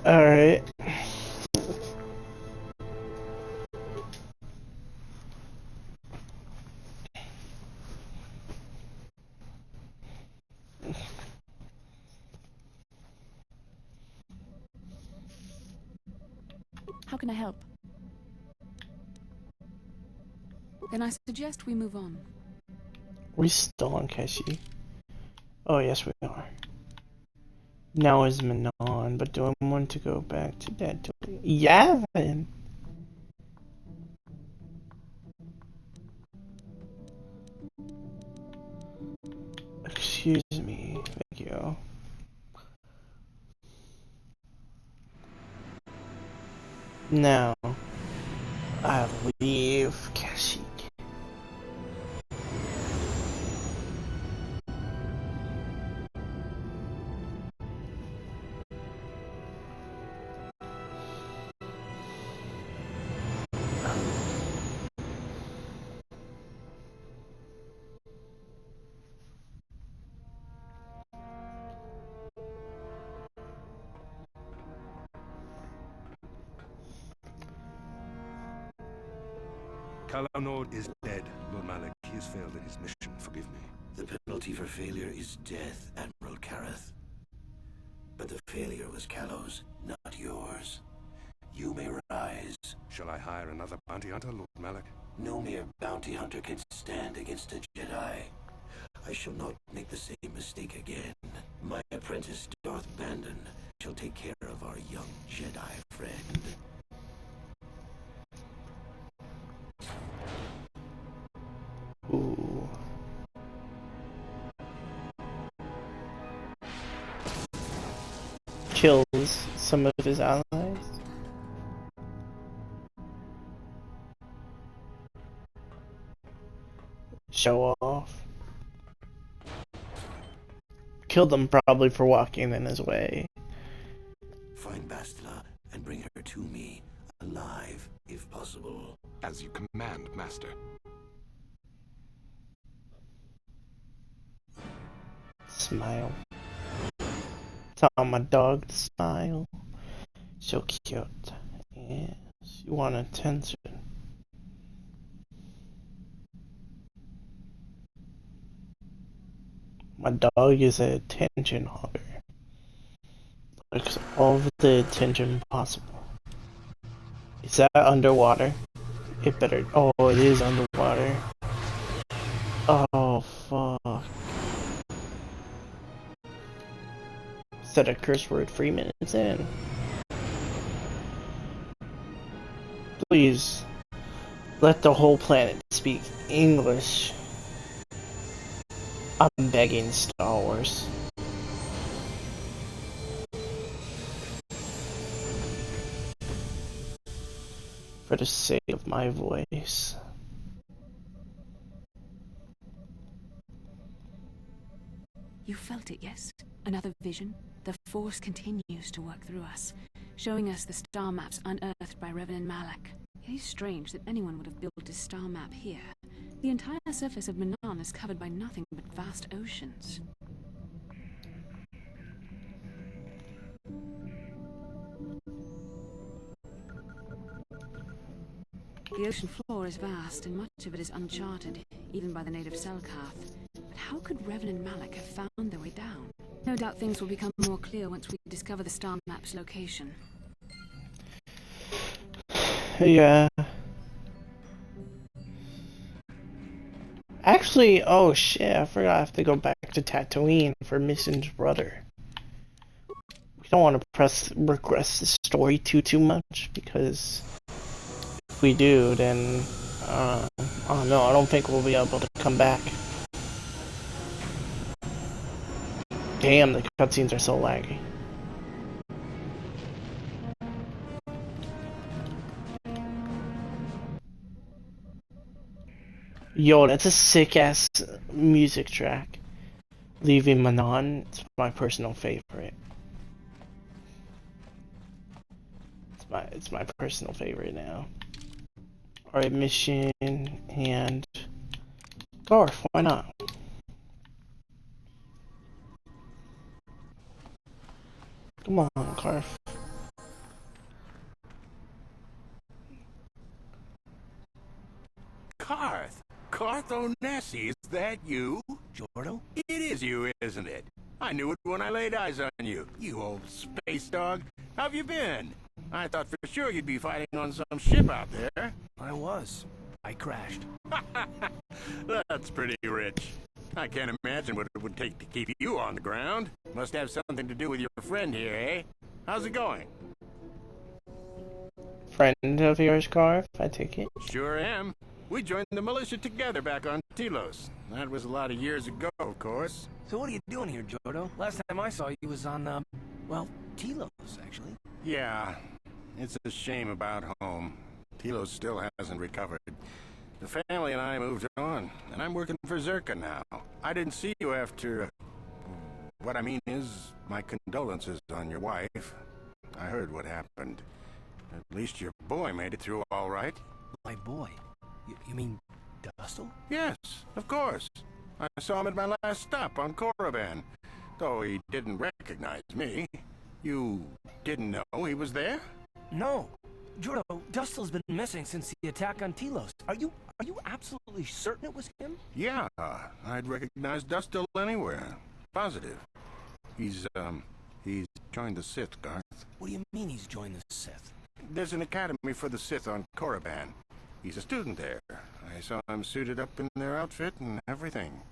Alright. How can I help? Then I suggest we move on. We still on Keshi. Oh yes we are. Now is Manon, but do I want to go back to that? Yeah. Excuse me. Thank you. Now I leave Keshi. Kalanord is dead, Lord Malak. He has failed in his mission. Forgive me. The penalty for failure is death, Admiral Kareth. But the failure was Callow's, not yours. You may rise. Shall I hire another bounty hunter, Lord Malak? No mere bounty hunter can stand against a Jedi. I shall not make the same mistake again. My apprentice, Darth Bandon, shall take care of our young Jedi friend. Ooh. Kills some of his allies. Show off. Killed them probably for walking in his way. Find Bastila and bring her to me, alive, if possible. As you command, Master. Smile. Tell my dog to smile. So cute. Yes, you want attention. My dog is an attention hogger. Likes all of the attention possible. Is that underwater? It better. Oh, it is underwater. Oh, fuck. Said a curse word 3 minutes in. Please, let the whole planet speak English. I'm begging, Star Wars. For the sake of my voice. You felt it, yes? Another vision? The Force continues to work through us, showing us the star maps unearthed by Reverend Malak. It is strange that anyone would have built a star map here. The entire surface of Manon is covered by nothing but vast oceans. The ocean floor is vast, and much of it is uncharted, even by the native Selkath. But how could Revan and Malak have found their way down? No doubt things will become more clear once we discover the star map's location. Yeah. Actually, oh shit, I forgot I have to go back to Tatooine for Mission's brother. We don't want to regress the story too much, because if we do, then I don't know, I don't think we'll be able to come back. Damn, the cutscenes are so laggy. Yo, that's a sick-ass music track. Leaving Manon, it's my personal favorite. It's my personal favorite now. Alright, mission and Garth, why not? Come on, Garth. Carth. Carth Onesi, is that you? Jordo? It is you, isn't it? I knew it when I laid eyes on you, you old space dog. How've you been? I thought for sure you'd be fighting on some ship out there. I was. I crashed. That's pretty rich. I can't imagine what it would take to keep you on the ground. Must have something to do with your friend here, eh? How's it going? Friend of yours, Carv, I take it? Sure am. We joined the militia together back on Telos. That was a lot of years ago, of course. So what are you doing here, Jordo? Last time I saw you was on, well, Telos, actually. Yeah, it's a shame about home. Telos still hasn't recovered. The family and I moved on, and I'm working for Zerka now. I didn't see you after... What I mean is, my condolences on your wife. I heard what happened. At least your boy made it through all right. My boy? You mean Dustle? Yes, of course. I saw him at my last stop on Korriban, though he didn't recognize me. You didn't know he was there? No. Jordo, Dustle's been missing since the attack on Telos. Are you absolutely certain it was him? Yeah, I'd recognize Dustil anywhere. Positive. He's joined the Sith, Garth. What do you mean he's joined the Sith? There's an academy for the Sith on Korriban. He's a student there. I saw him suited up in their outfit and everything.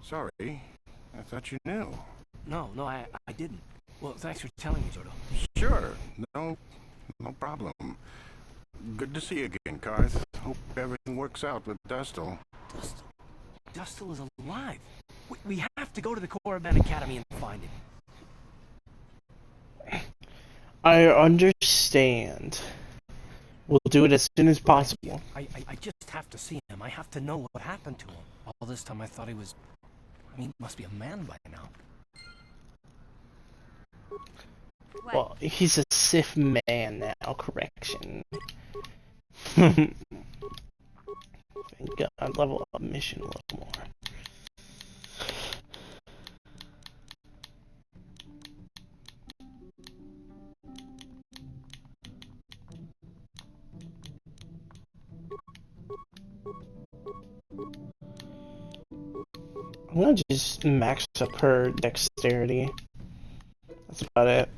Sorry, I thought you knew. No, I didn't. Well, thanks for telling me, Jordo. Sure, no problem. Good to see you again, Carth. Hope everything works out with Dustil. Dustil is alive. We have to go to the Korriban Academy and find him. I understand. We'll do it as soon as possible. I just have to see him. I have to know what happened to him. All this time I thought he was... I mean, he must be a man by now. Well, he's a Sith man now, correction. Thank God, level up mission a little more. I'm gonna just max up her dexterity. That's about it.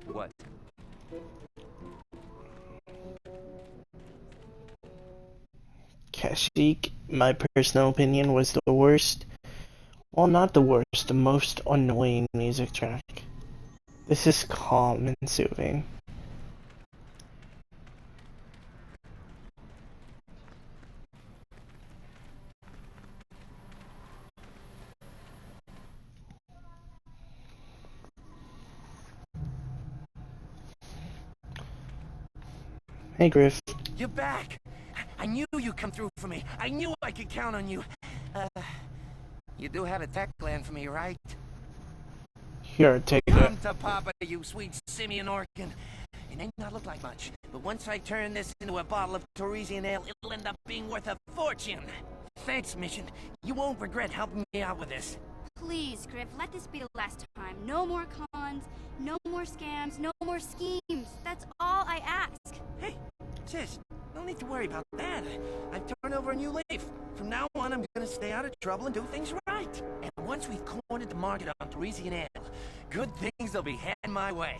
What? Kashyyyk, my personal opinion, was the worst. Well, not the worst, the most annoying music track. This is calm and soothing. Hey, Griff. You're back! I knew you'd come through for me. I knew I could count on you. You do have a tech plan for me, right? Here, take it. Come to Papa, you sweet simian organ. It may not look like much, but once I turn this into a bottle of Torresian ale, it'll end up being worth a fortune. Thanks, Mission. You won't regret helping me out with this. Please, Griff, let this be the last time. No more cons, no more scams, no more schemes. That's all I ask. Hey, sis, no need to worry about that. I've turned over a new leaf. From now on, I'm gonna stay out of trouble and do things right. And once we've cornered the market on Torresian ale, good things will be heading my way.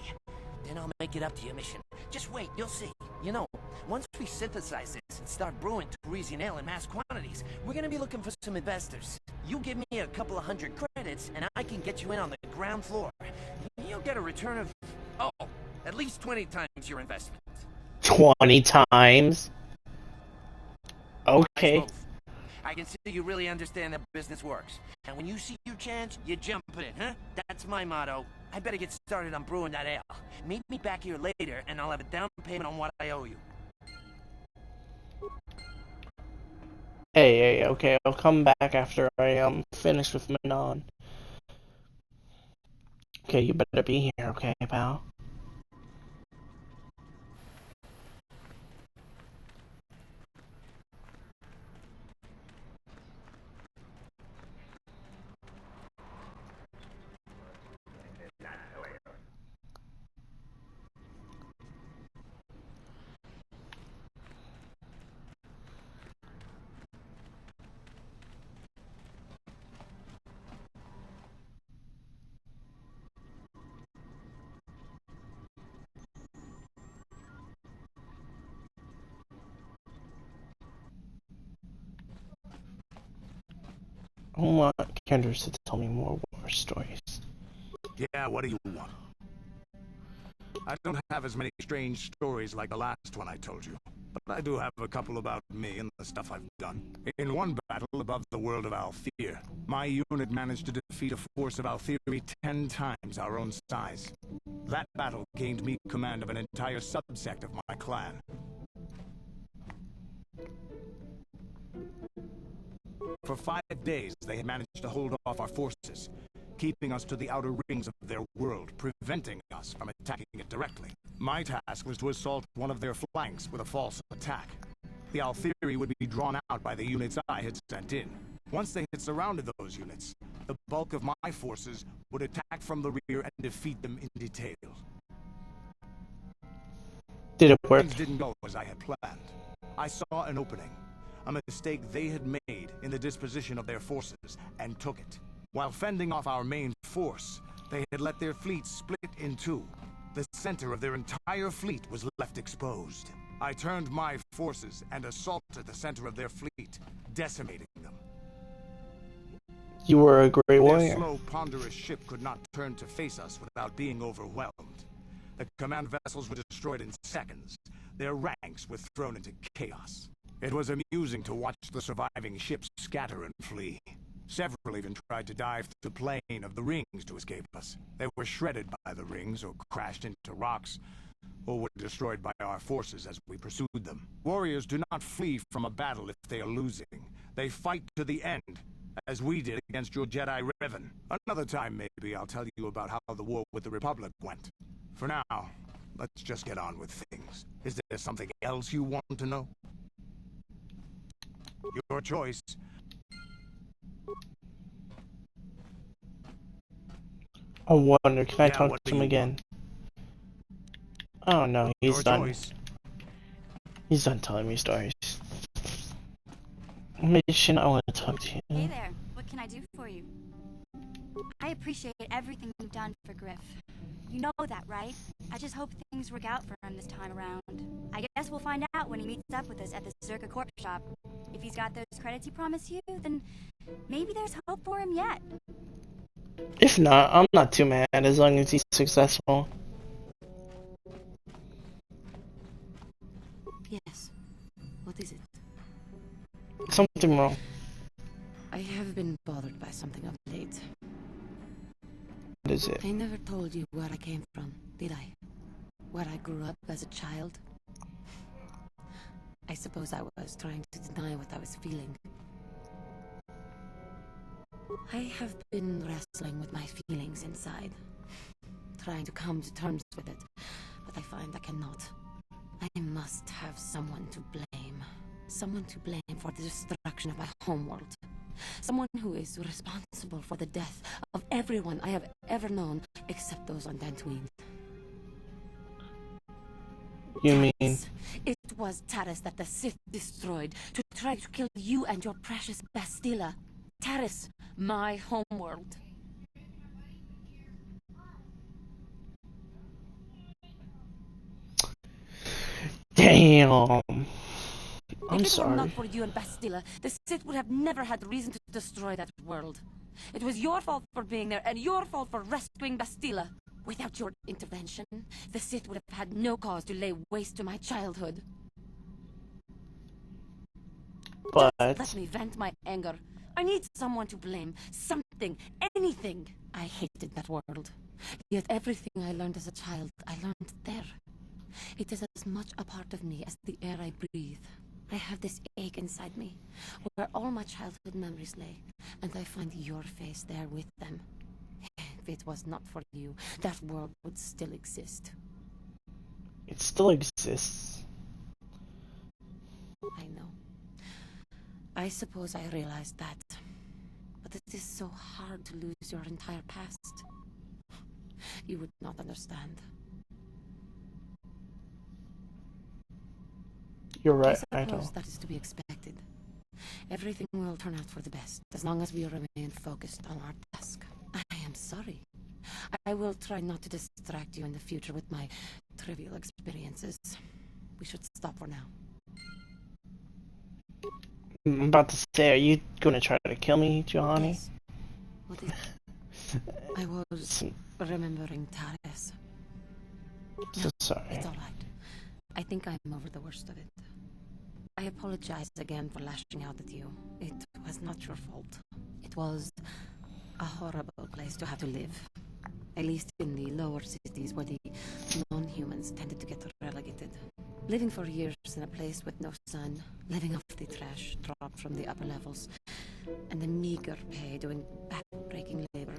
Then I'll make it up to you, Mission. Just wait, you'll see. You know, once we synthesize this and start brewing Torresian ale in mass quantities, we're gonna be looking for some investors. You give me a couple of hundred credits, and I can get you in on the ground floor. You'll get a return of, at least 20 times your investment. 20 times? Okay. I can see you really understand how business works. And when you see your chance, you jump in, huh? That's my motto. I better get started on brewing that ale. Meet me back here later, and I'll have a down payment on what I owe you. Hey, okay, I'll come back after I finish with Manon. Okay, you better be here, okay, pal? I want Kenders to tell me more war stories. Yeah, what do you want? I don't have as many strange stories like the last one I told you, but I do have a couple about me and the stuff I've done. In one battle above the world of Althir, my unit managed to defeat a force of Althiri 10 times our own size. That battle gained me command of an entire subsect of my clan. For 5 days, they had managed to hold off our forces, keeping us to the outer rings of their world, preventing us from attacking it directly. My task was to assault one of their flanks with a false attack. The Althiri would be drawn out by the units I had sent in. Once they had surrounded those units, the bulk of my forces would attack from the rear and defeat them in detail. Did it work? Things didn't go as I had planned. I saw an opening, a mistake they had made in the disposition of their forces, and took it. While fending off our main force, they had let their fleet split in two. The center of their entire fleet was left exposed. I turned my forces and assaulted the center of their fleet, decimating them. You were a great Their warrior. slow, ponderous ship could not turn to face us without being overwhelmed. The command vessels were destroyed in seconds. Their ranks were thrown into chaos. It was amusing to watch the surviving ships scatter and flee. Several even tried to dive through the plane of the rings to escape us. They were shredded by the rings, or crashed into rocks, or were destroyed by our forces as we pursued them. Warriors do not flee from a battle if they are losing. They fight to the end, as we did against your Jedi Revan. Another time, maybe, I'll tell you about how the war with the Republic went. For now, let's just get on with things. Is there something else you want to know? Your choice. I wonder, can I Yeah, talk what to do him you again? Oh no, he's Your done. choice. He's done telling me stories. Mission, I want to talk to Hey you. there, what can I do for you? I appreciate everything you've done for Griff. You know that, right? I just hope things work out for him this time around. I guess we'll find out when he meets up with us at the Zerka Corp shop. If he's got those credits he promised you, then maybe there's hope for him yet. If not, I'm not too mad as long as he's successful. Yes. What is it? Something wrong. I have been bothered by something of late. What is it? I never told you where I came from, did I? Where I grew up as a child? I suppose I was trying to deny what I was feeling. I have been wrestling with my feelings inside, trying to come to terms with it, but I find I cannot. I must have someone to blame. Someone to blame for the destruction of my homeworld. Someone who is responsible for the death of everyone I have ever known, except those on Dantooine. You mean? Taris. It was Taris that the Sith destroyed to try to kill you and your precious Bastila. Taris, my homeworld. Damn. I'm If it were sorry. not for you and Bastila, the Sith would have never had reason to destroy that world. It was your fault for being there, and your fault for rescuing Bastila. Without your intervention, the Sith would have had no cause to lay waste to my childhood. But Just let me vent my anger. I need someone to blame. Something. Anything. I hated that world. Yet everything I learned as a child, I learned there. It is as much a part of me as the air I breathe. I have this ache inside me, where all my childhood memories lay, and I find your face there with them. If it was not for you, that world would still exist. it still exists. I know. I suppose I realized that. But it is so hard to lose your entire past. You would not understand. You're right, I I suppose know. that is to be expected. Everything will turn out for the best, as long as we remain focused on our task. I am sorry. I will try not to distract you in the future with my trivial experiences. We should stop for now. I'm about to say, are you gonna try to kill me, Johnny? Yes. What is... I was remembering Taris. So sorry. It's alright. I think I'm over the worst of it. I apologize again for lashing out at you. It was not your fault. It was a horrible place to have to live. At least in the lower cities where the non-humans tended to get relegated. Living for years in a place with no sun, living off the trash dropped from the upper levels, and the meager pay doing back-breaking labor.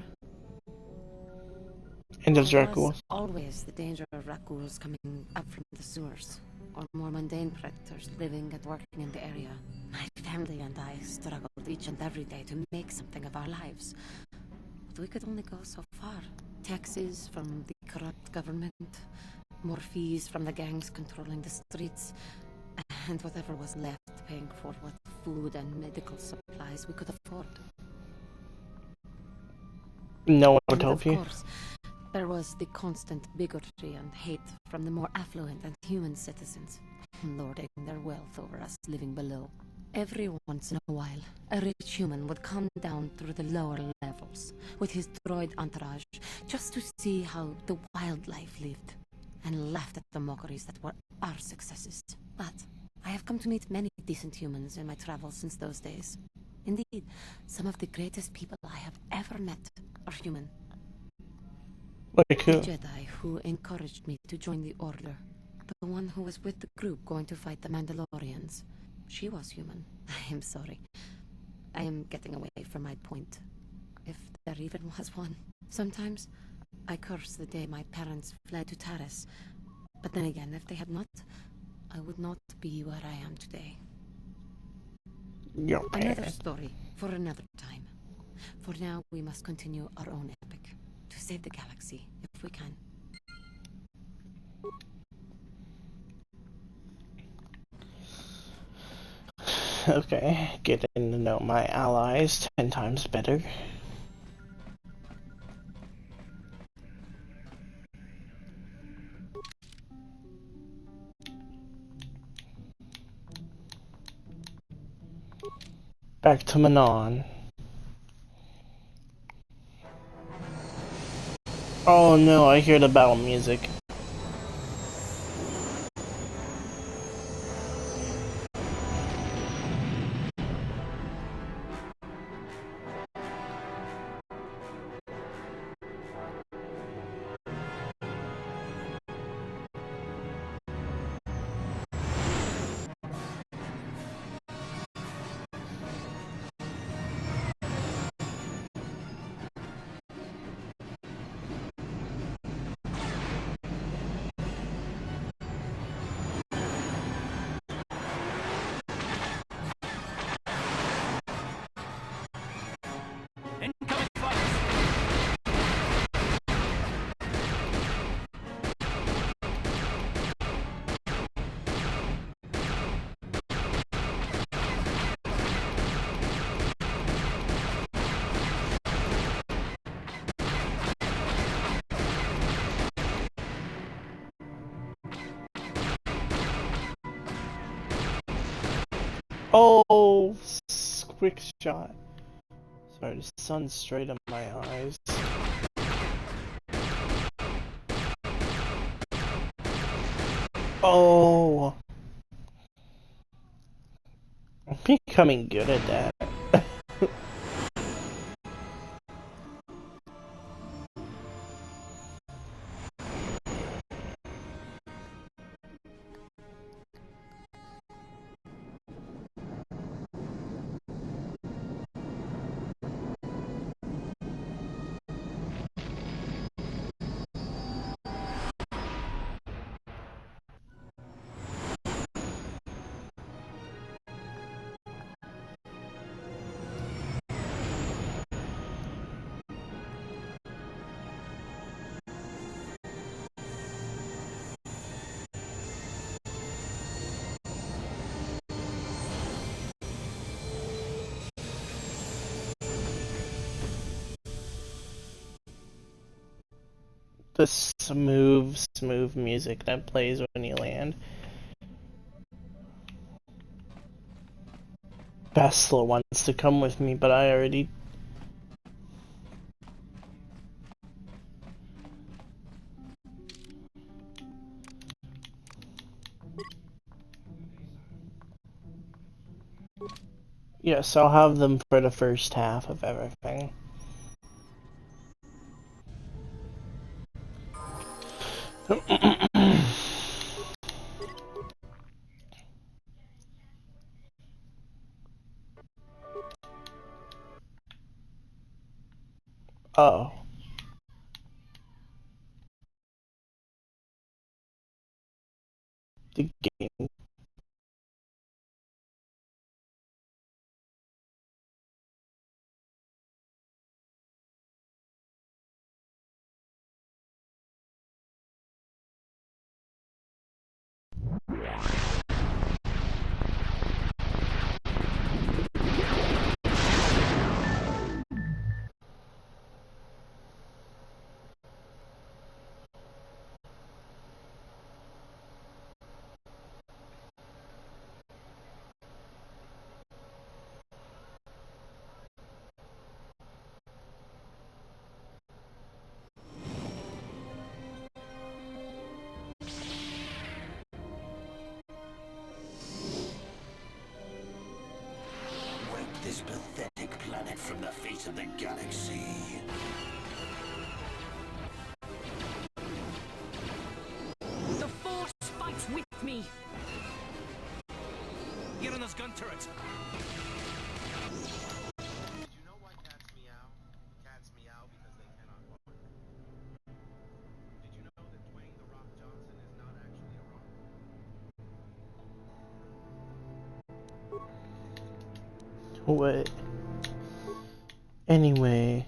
And those There was Dracula. always the danger of raccoons coming up from the sewers, or more mundane predators living and working in the area. My family and I struggled each and every day to make something of our lives. But we could only go so far. Taxes from the corrupt government, more fees from the gangs controlling the streets, and whatever was left paying for what food and medical supplies we could afford. No one would And help of you. course, there was the constant bigotry and hate from the more affluent and human citizens, lording their wealth over us living below. Every once in a while, a rich human would come down through the lower levels with his droid entourage just to see how the wildlife lived, and laughed at the mockeries that were our successes. But I have come to meet many decent humans in my travels since those days. Indeed, some of the greatest people I have ever met are human. Like The who? Jedi who encouraged me to join the Order. The one who was with the group going to fight the Mandalorians. She was human. I am sorry. I am getting away from my point. If there even was one. Sometimes I curse the day my parents fled to Taris. But then again, if they had not, I would not be where I am today. Your Another parents. story for another time. For now, we must continue our own epic. To save the galaxy, if we can. Okay, getting to know my allies 10 times better. Back to Manon. Oh no, I hear the battle music. Oh, quick shot. Sorry, the sun's straight in my eyes. Oh, I'm becoming good at that. The smooth music that plays when you land. Bastila wants to come with me, but I already... Yes, I'll have them for the first half of everything. Oh. The game. Wipe this pathetic planet from the face of the galaxy. The Force fights with me. Get on those gun turrets. What? Anyway.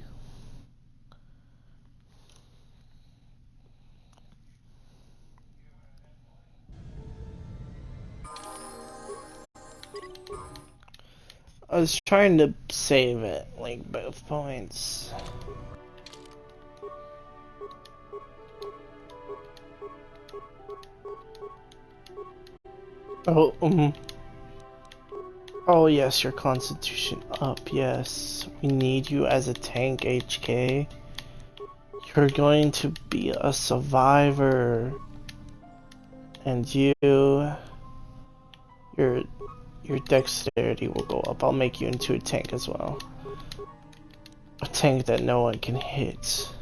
I was trying to save it, like, both points. Oh, oh yes, your constitution up, yes. We need you as a tank, HK. You're going to be a survivor. And your dexterity will go up. I'll make you into a tank as well. A tank that no one can hit. So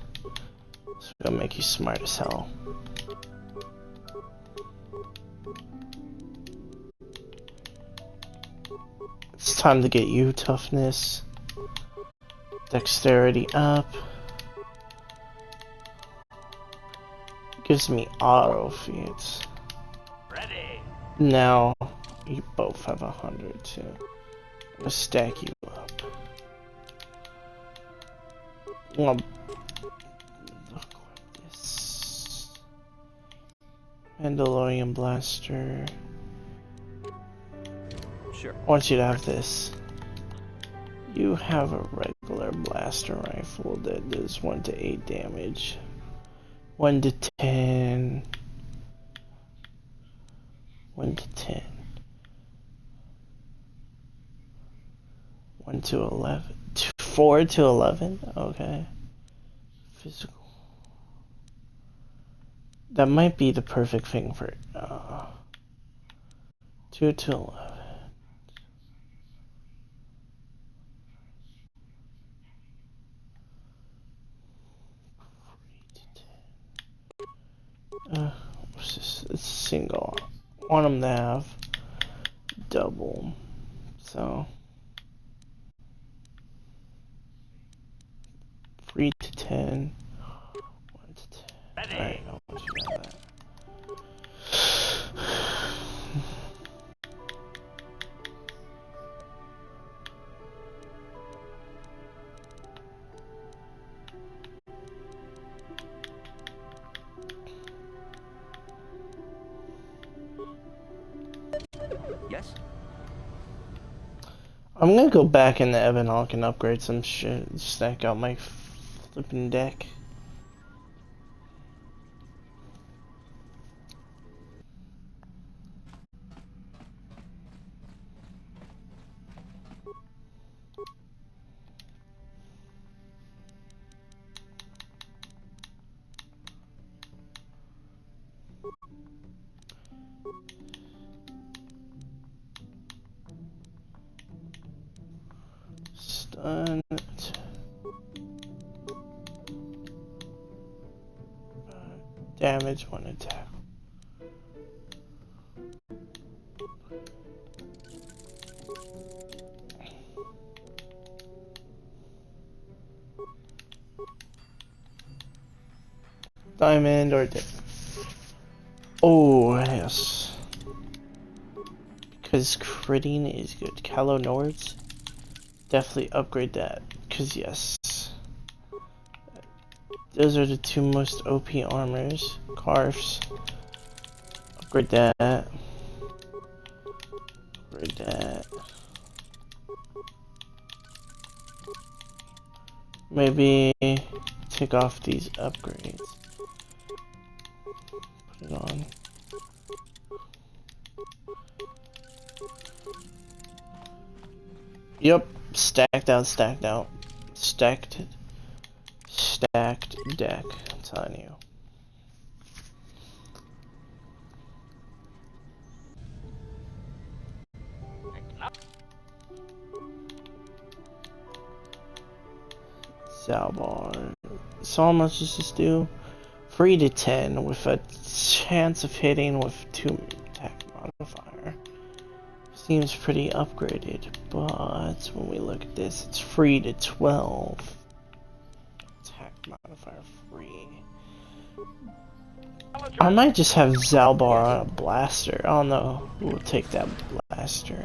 it'll make you smart as hell. It's time to get you toughness. Dexterity up. Gives me auto feats. Ready. Now you both have 100 too. I'm gonna stack you up. Well, look like this. Mandalorian blaster. Sure. I want you to have this. You have a regular blaster rifle that does 1 to 8 damage. 1 to 10. 1 to 10. 1 to 11. 4 to 11? Okay. Physical. That might be the perfect thing for 2 to 11. What's this? It's single. I want them to have double. So 3 to 10. 1 to 10. Alright, I want you to have that. Yes? I'm gonna go back in the Evan Hawk and upgrade some shit. Stack out my flipping deck. Stun. Damage 1 attack. Diamond or oh yes, because critting is good. Calo Nords, definitely upgrade that. Cause yes, those are the 2 most OP armors. Carfs, upgrade that. Upgrade that. Maybe take off these upgrades. Put it on. Yep, stacked out, stacked out. Stacked deck, I'm telling you. Zalbar. So how much does this do? 3 to 10 with a chance of hitting with 2 attack modifier. Seems pretty upgraded, but when we look at this, it's 3 to 12. Attack modifier 3. I might just have Zalbar on a blaster. I don't know. We'll take that blaster.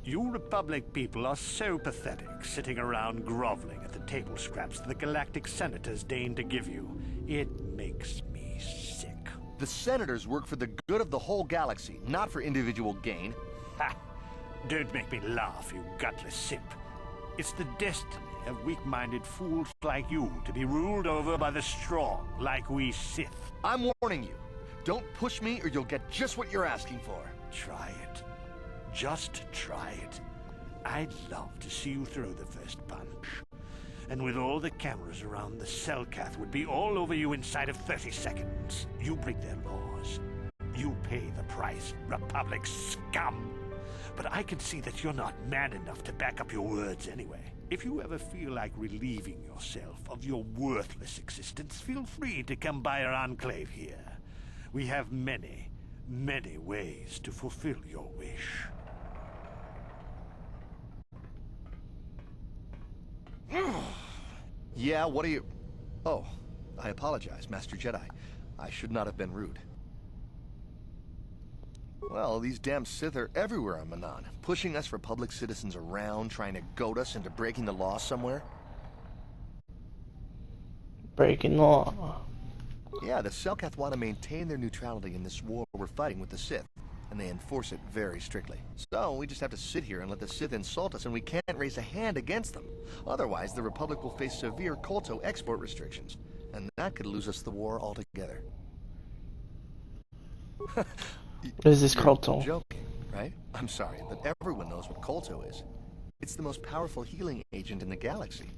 You Republic people are so pathetic, sitting around groveling at the table scraps the Galactic Senators deign to give you. It makes me sick. The Senators work for the good of the whole galaxy, not for individual gain. Ha! Don't make me laugh, you gutless simp. It's the destiny of weak-minded fools like you to be ruled over by the strong, like we Sith. I'm warning you. Don't push me or you'll get just what you're asking for. Try it. Just try it. I'd love to see you throw the first punch. And with all the cameras around, the Selkath would be all over you inside of 30 seconds. You break their laws. You pay the price, Republic scum. But I can see that you're not man enough to back up your words anyway. If you ever feel like relieving yourself of your worthless existence, feel free to come by our enclave here. We have many, many ways to fulfill your wish. Yeah, what are you... Oh, I apologize, Master Jedi. I should not have been rude. Well, these damn Sith are everywhere on Manan, pushing us Republic citizens around, trying to goad us into breaking the law somewhere. Breaking the law. Yeah, the Selkath want to maintain their neutrality in this war we're fighting with the Sith, and they enforce it very strictly. So, we just have to sit here and let the Sith insult us, and we can't raise a hand against them. Otherwise, the Republic will face severe Kolto export restrictions, and that could lose us the war altogether. What is this Kolto? Joking, right? I'm sorry, but everyone knows what Kolto is. It's the most powerful healing agent in the galaxy.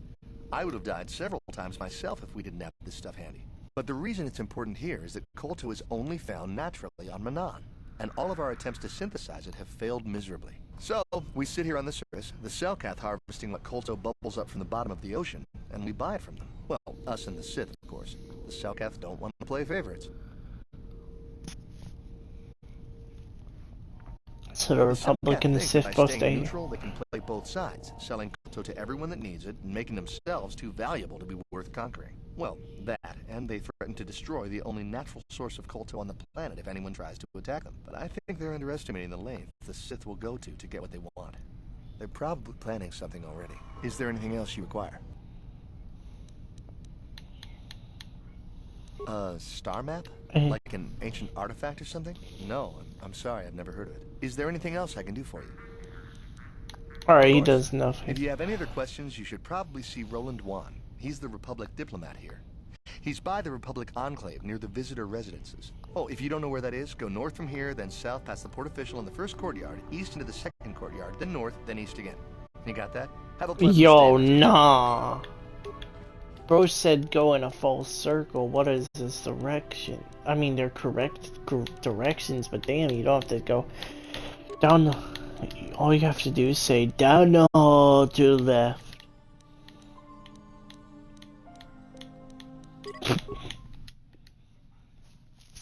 I would have died several times myself if we didn't have this stuff handy. But the reason it's important here is that Kolto is only found naturally on Manan, and all of our attempts to synthesize it have failed miserably. So, we sit here on the surface, the Selkath harvesting what Kolto bubbles up from the bottom of the ocean, and we buy it from them. Well, us and the Sith, of course. The Selkath don't want to play favorites. So the Republic and the Sith both stay neutral, they can play both sides, selling Kolto to everyone that needs it, and making themselves too valuable to be worth conquering. Well, that, and they threaten to destroy the only natural source of Kolto on the planet if anyone tries to attack them. But I think they're underestimating the length the Sith will go to get what they want. They're probably planning something already. Is there anything else you require? A star map? Like an ancient artifact or something? No, I'm sorry, I've never heard of it. Is there anything else I can do for you? Alright, he does nothing. If you have any other questions, you should probably see Roland Wan. He's the Republic diplomat here. He's by the Republic Enclave near the visitor residences. Oh, if you don't know where that is, go north from here, then south past the port official in the first courtyard, east into the second courtyard, then north, then east again. You got that? Have a pleasant Yo, stay. nah. Bro said go in a full circle. What is this direction? I mean, they're correct directions, but damn, you don't have to go down the... All you have to do is say down the hall to the left.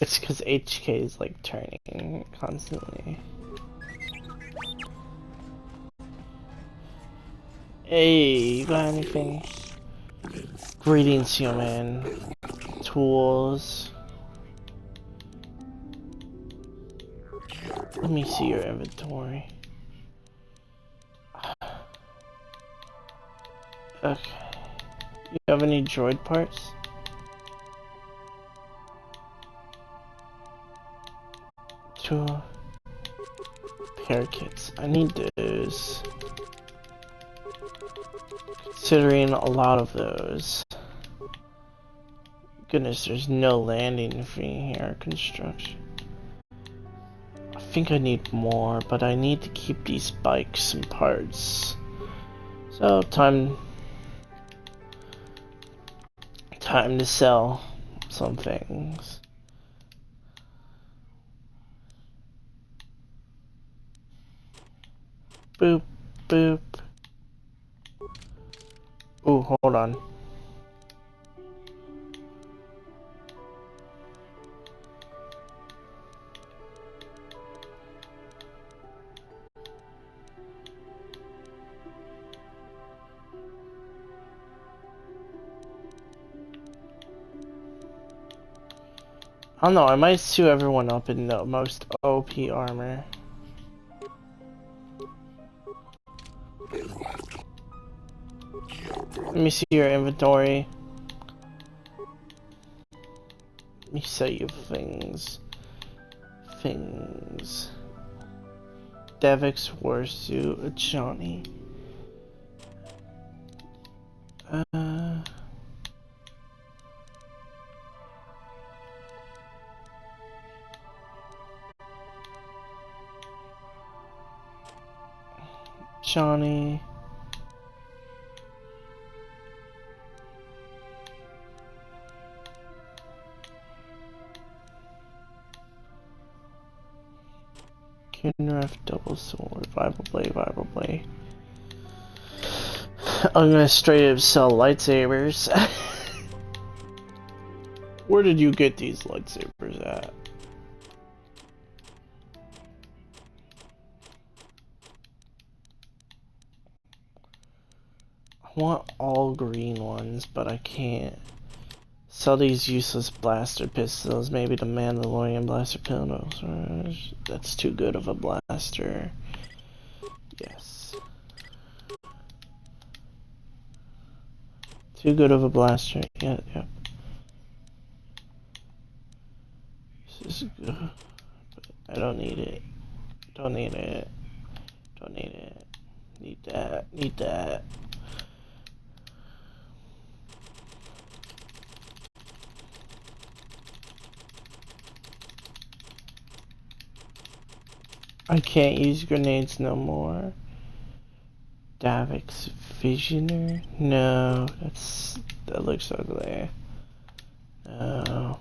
It's because HK is like turning constantly. Hey, you got anything? Greetings, human. Tools. Let me see your inventory. Okay. You have any droid parts? Two repair kits. I need those. Considering a lot of those. Goodness, there's no landing fee here. Construction. I think I need more, but I need to keep these bikes and parts. So time to sell some things. Boop, boop. Ooh, hold on. I don't know, I might sue everyone up in the most OP armor. Let me see your inventory. Let me sell you things. Devix Warsuit, Johnny. Johnny. Kinref double sword, Bible blade. I'm gonna straight up sell lightsabers. Where did you get these lightsabers at? I want all green ones, but I can't. Sell these useless blaster pistols, maybe the Mandalorian blaster pistols. That's too good of a blaster. Yes. Too good of a blaster. Yeah. This is good. I don't need it. Don't need it. Need that. I can't use grenades no more. Davix Visioner? No, that looks ugly. No.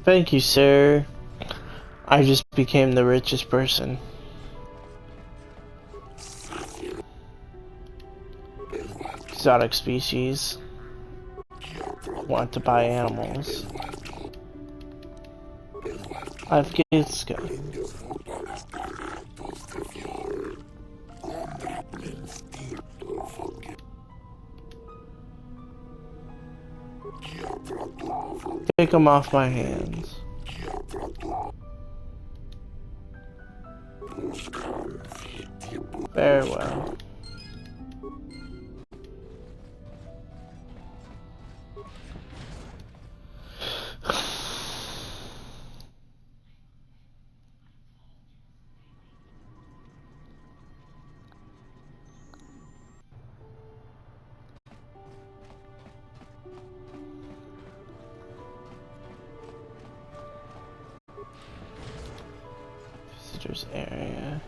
Thank you, sir. I just became the richest person. Exotic species. Want to buy animals. I've gifts. Take them off my hands. Very well. area.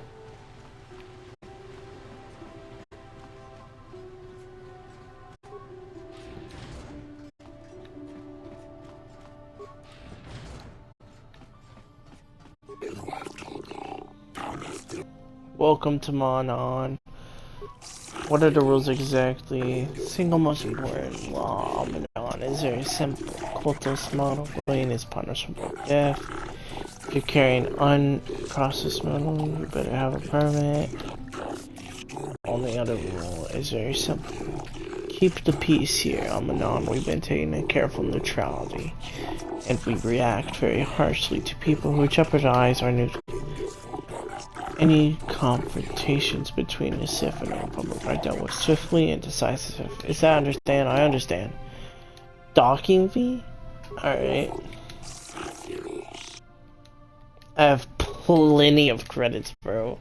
Welcome to Manon. What are the rules exactly? Single most important law of Manon is very simple. Cultist modeling is punishable with death. If you're carrying unprocessed metal, you better have a permit. Only other rule is very simple. Keep the peace here on Manon. We've been taking a careful neutrality, and we react very harshly to people who jeopardize our neutrality. Any confrontations between the Sith and the Republic are dealt with swiftly and decisively. Is that understand? I understand. Docking fee? Alright. I have plenty of credits, bro.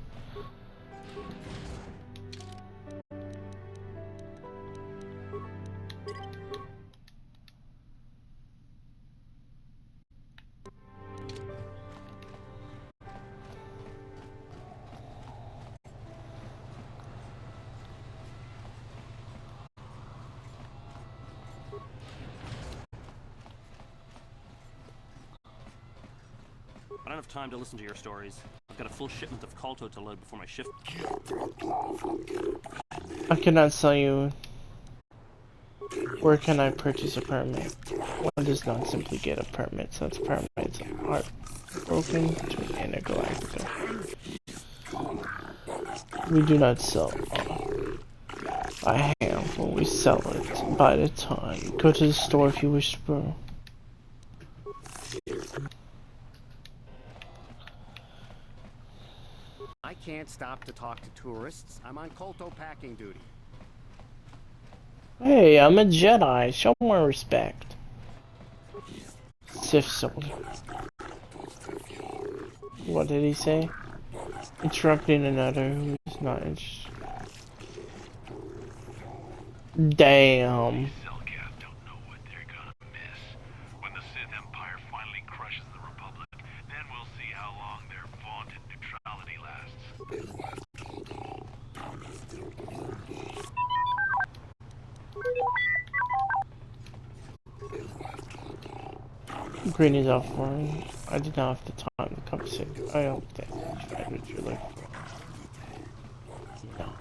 I don't have time to listen to your stories. I've got a full shipment of Kolto to load before my shift. I cannot sell you. Where can I purchase a permit? One does not simply get a permit, such permits are broken between intergalactica. We do not sell by handful, we sell it by the ton. Go to the store if you wish, bro. I can't stop to talk to tourists. I'm on Kolto packing duty. Hey, I'm a Jedi. Show more respect. Sith soldier. What did he say? Interrupting another who is not interested. Damn. Green is off for me. I did not have the time to conversate. I hope that what you're looking for. No.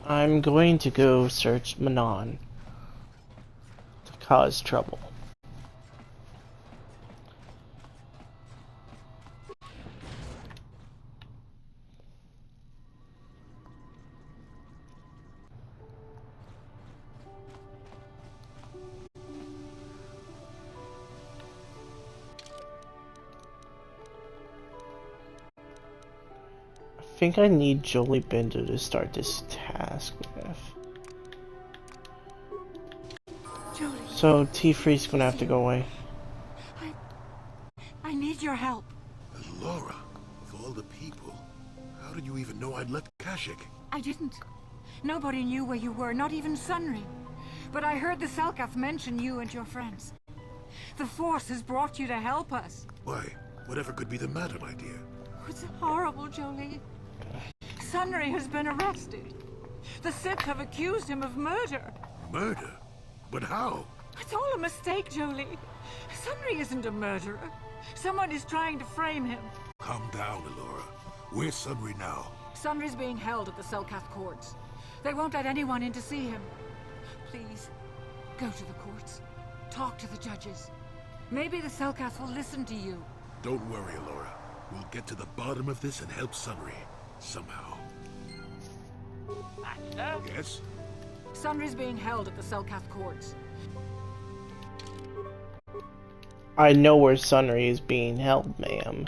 I'm going to go search Manon to cause trouble. I think I need Jolie Bender to start this task with. Jolie. So T-Free's gonna have to go away. I need your help. Laura, of all the people, how did you even know I'd left Kashyyyk? I didn't. Nobody knew where you were, not even Sunry. But I heard the Selkath mention you and your friends. The Force has brought you to help us. Why? Whatever could be the matter, my dear? It's horrible, Jolie. Sunry has been arrested. The Sith have accused him of murder. Murder? But how? It's all a mistake, Jolie. Sunry isn't a murderer. Someone is trying to frame him. Calm down, Alora. Where's Sunry now? Sunry's being held at the Selkath courts. They won't let anyone in to see him. Please, go to the courts. Talk to the judges. Maybe the Selkath will listen to you. Don't worry, Alora. We'll get to the bottom of this and help Sunry. Somehow. Master? Yes? Sunry's being held at the Selkath courts. I know where Sunry is being held, ma'am.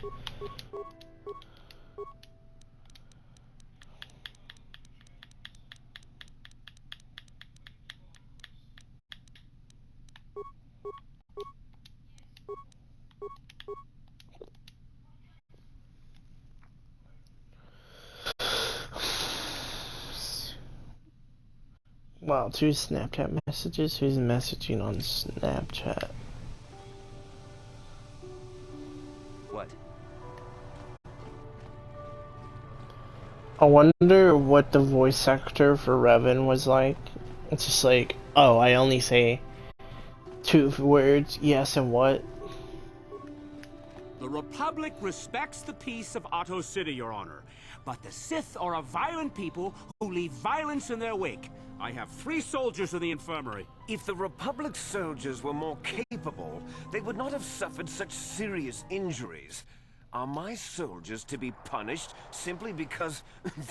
Wow, 2 Snapchat messages? Who's messaging on Snapchat? What? I wonder what the voice actor for Revan was like. It's just like, oh, I only say 2 words, yes and what. The Republic respects the peace of Otto City, Your Honor. But the Sith are a violent people who leave violence in their wake. I have 3 soldiers in the infirmary. If the Republic soldiers were more capable, they would not have suffered such serious injuries. Are my soldiers to be punished simply because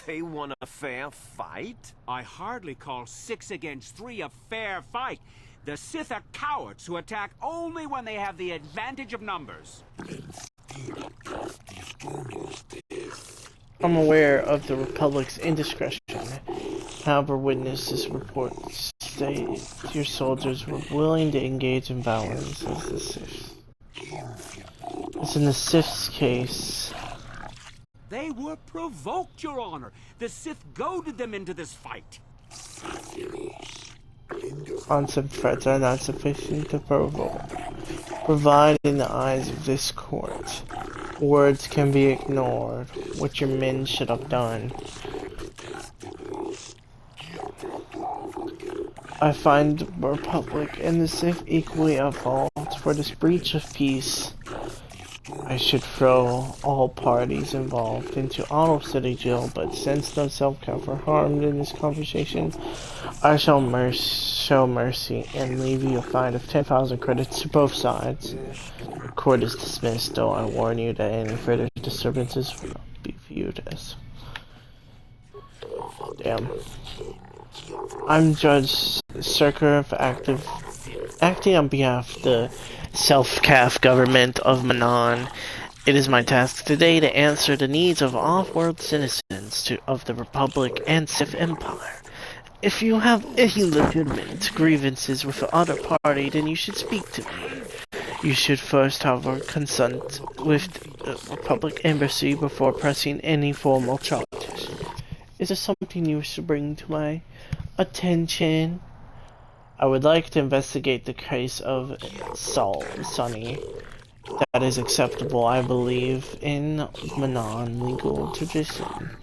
they won a fair fight? I hardly call 6 against 3 a fair fight. The Sith are cowards who attack only when they have the advantage of numbers. I'm aware of the Republic's indiscretion. However, witnesses reports state your soldiers were willing to engage in violence as the Sith. As in the Sith's case, They were provoked, Your Honor. The Sith goaded them into this fight. concept threats are not sufficient to provide in the eyes of this court. Words can be ignored, what your men should have done. I find the Republic and the Sith equally at fault for this breach of peace. I should throw all parties involved into Otto City Jail, but since no self-count were harmed in this conversation, I shall show mercy and leave you a fine of 10,000 credits to both sides. The court is dismissed, though I warn you that any further disturbances will not be viewed as... Damn. I'm Judge Surkov, acting on behalf of the self-calf government of Manon. It is my task today to answer the needs of off-world citizens of the Republic and Sith Empire. If you have any legitimate grievances with the other party, then you should speak to me. You should first, however, consult with the Republic Embassy before pressing any formal charges. Is there something you wish to bring to my attention? I would like to investigate the case of Sonny. That is acceptable, I believe, in Manon legal tradition.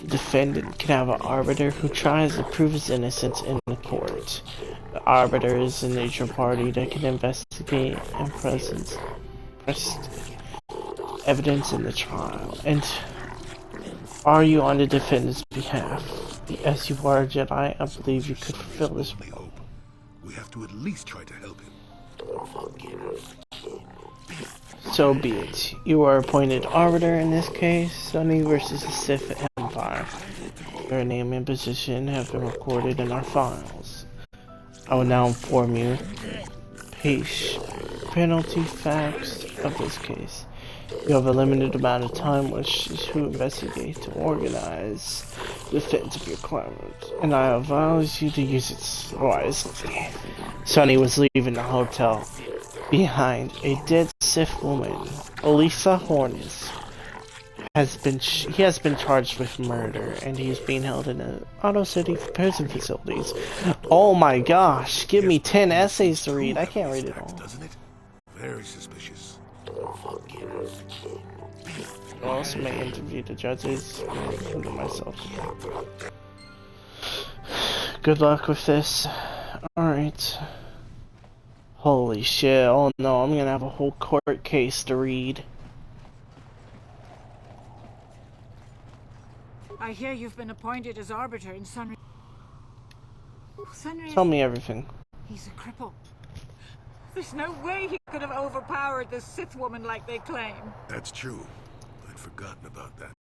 The defendant can have an arbiter who tries to prove his innocence in the court. The arbiter is a neutral party that can investigate and present evidence in the trial. And are you on the defendant's behalf? As you are a Jedi, I believe you could fulfill this role. We have to at least try to help him. So be it. You are appointed arbiter in this case, Sonny versus the Sith Empire. Your name and position have been recorded in our files. I will now inform you penalty facts of this case. You have a limited amount of time to investigate and organize the defense of your claimant, and I advise you to use it wisely. Sonny was leaving the hotel behind a dead Sith woman. Elisa Hornis he has been charged with murder, and he is being held in the Otto City prison facilities. Oh my gosh, give me 10 essays to read. I can't read it all. Doesn't it? Very suspicious. I also may interview the judges and myself. Good luck with this. Alright. Holy shit, oh no, I'm gonna have a whole court case to read. I hear you've been appointed as arbiter in Sunry. Tell me everything. He's a cripple. There's no way he could have overpowered the Sith woman like they claim. That's true. I'd forgotten about that.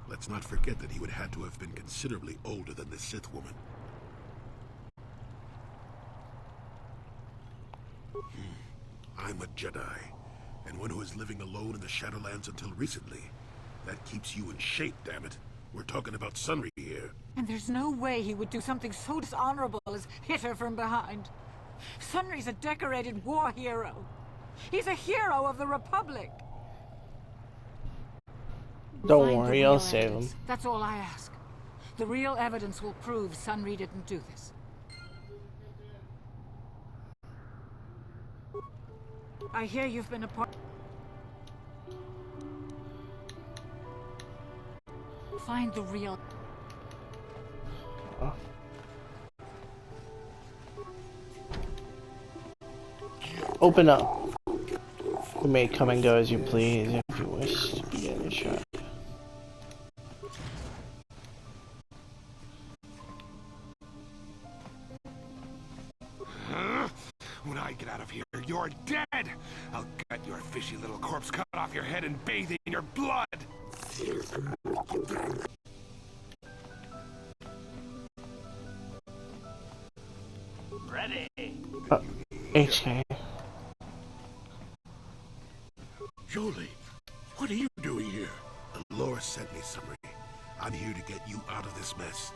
Let's not forget that he would have to have been considerably older than the Sith woman. I'm a Jedi, and one who is living alone in the Shadowlands until recently. That keeps you in shape, damn it. We're talking about Sunry here. And there's no way he would do something so dishonorable as hit her from behind. Sunry's a decorated war hero. He's a hero of the Republic. Don't worry, I'll save him. That's all I ask. The real evidence will prove Sunry didn't do this. I hear you've been appointed. find the real... Open up. You may come and go as you please if you wish to begin your shot. When I get out of here, you're dead! I'll gut your fishy little corpse, cut off your head, and bathe in your blood! Ready! HK. Jolie, what are you doing here? Laura sent me, summary. I'm here to get you out of this mess.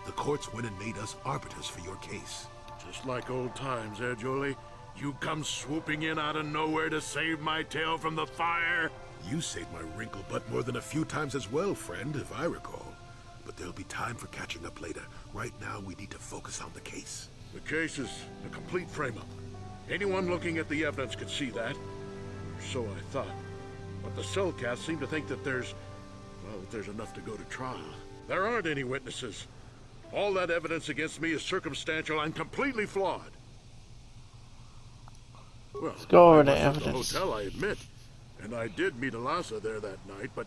The courts went and made us arbiters for your case. Just like old times, eh, Jolie? You come swooping in out of nowhere to save my tail from the fire? You saved my wrinkle butt more than a few times as well, friend, if I recall. But there'll be time for catching up later. Right now, we need to focus on the case. The case is a complete frame-up. Anyone looking at the evidence could see that. So I thought. But the Cellcats seem to think that there's enough to go to trial. There aren't any witnesses. All that evidence against me is circumstantial and completely flawed. Well, let's go over I the was at evidence. The hotel, I admit. And I did meet Alasa there that night, but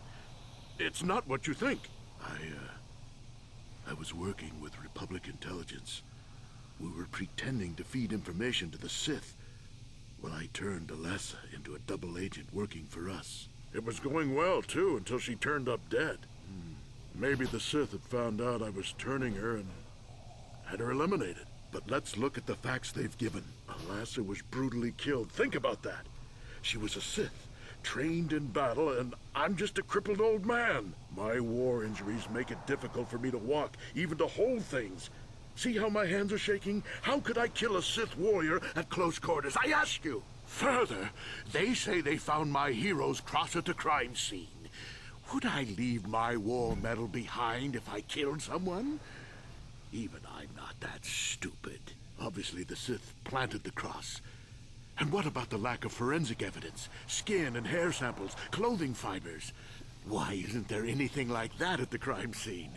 it's not what you think. I was working with Republic intelligence. We were pretending to feed information to the Sith. Well, I turned Alasa into a double agent working for us. It was going well, too, until she turned up dead. Maybe the Sith had found out I was turning her and had her eliminated. But let's look at the facts they've given. Alasa was brutally killed. Think about that. She was a Sith, trained in battle, and I'm just a crippled old man. My war injuries make it difficult for me to walk, even to hold things. See how my hands are shaking? How could I kill a Sith warrior at close quarters? I ask you. Further, they say they found my heroes cross at the crime scene. Would I leave my war medal behind if I killed someone? Even I'm not that stupid. Obviously, the Sith planted the cross. And what about the lack of forensic evidence? Skin and hair samples, clothing fibers. Why isn't there anything like that at the crime scene?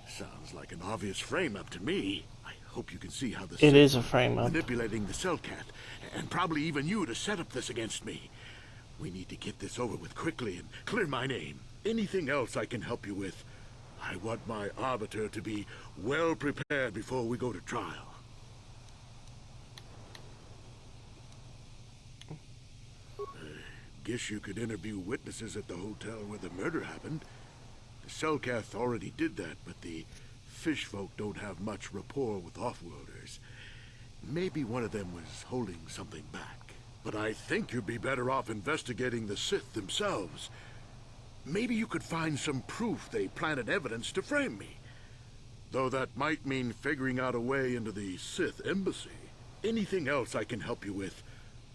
Sounds like an obvious frame-up to me. I hope you can see how the It is a frame-up. Manipulating the Cellcat, and probably even you to set up this against me. We need to get this over with quickly and clear my name. Anything else I can help you with? I want my arbiter to be well prepared before we go to trial. Guess you could interview witnesses at the hotel where the murder happened. The Cellcath already did that, but the fish folk don't have much rapport with offworlders. Maybe one of them was holding something back. But I think you'd be better off investigating the Sith themselves. Maybe you could find some proof they planted evidence to frame me. Though that might mean figuring out a way into the Sith embassy. Anything else I can help you with?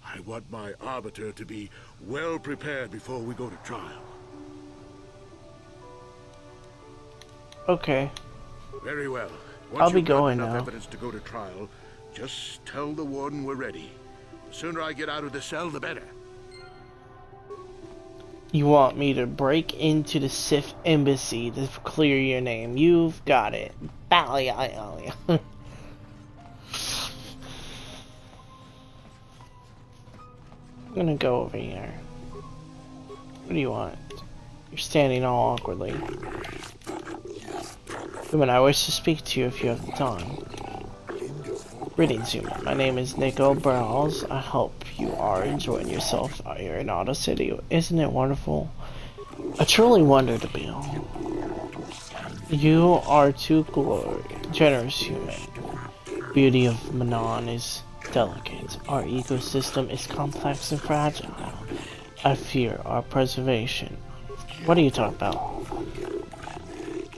I want my arbiter to be well prepared before we go to trial. Okay. Very well. I'll be going enough now. Evidence to go to trial, just tell the warden we're ready. The sooner I get out of the cell, the better. You want me to break into the Sith embassy to clear your name? You've got it. Bally. I'm gonna go over here. What do you want? You're standing all awkwardly. Human, I wish to speak to you if you have the time. Greetings, human. My name is Nico Browse. I hope you are enjoying yourself out here in Auto City. Isn't it wonderful? A truly wonder to behold. You are too generous, human. Beauty of Manon is delicate. Our ecosystem is complex and fragile. I fear our preservation. What are you talking about?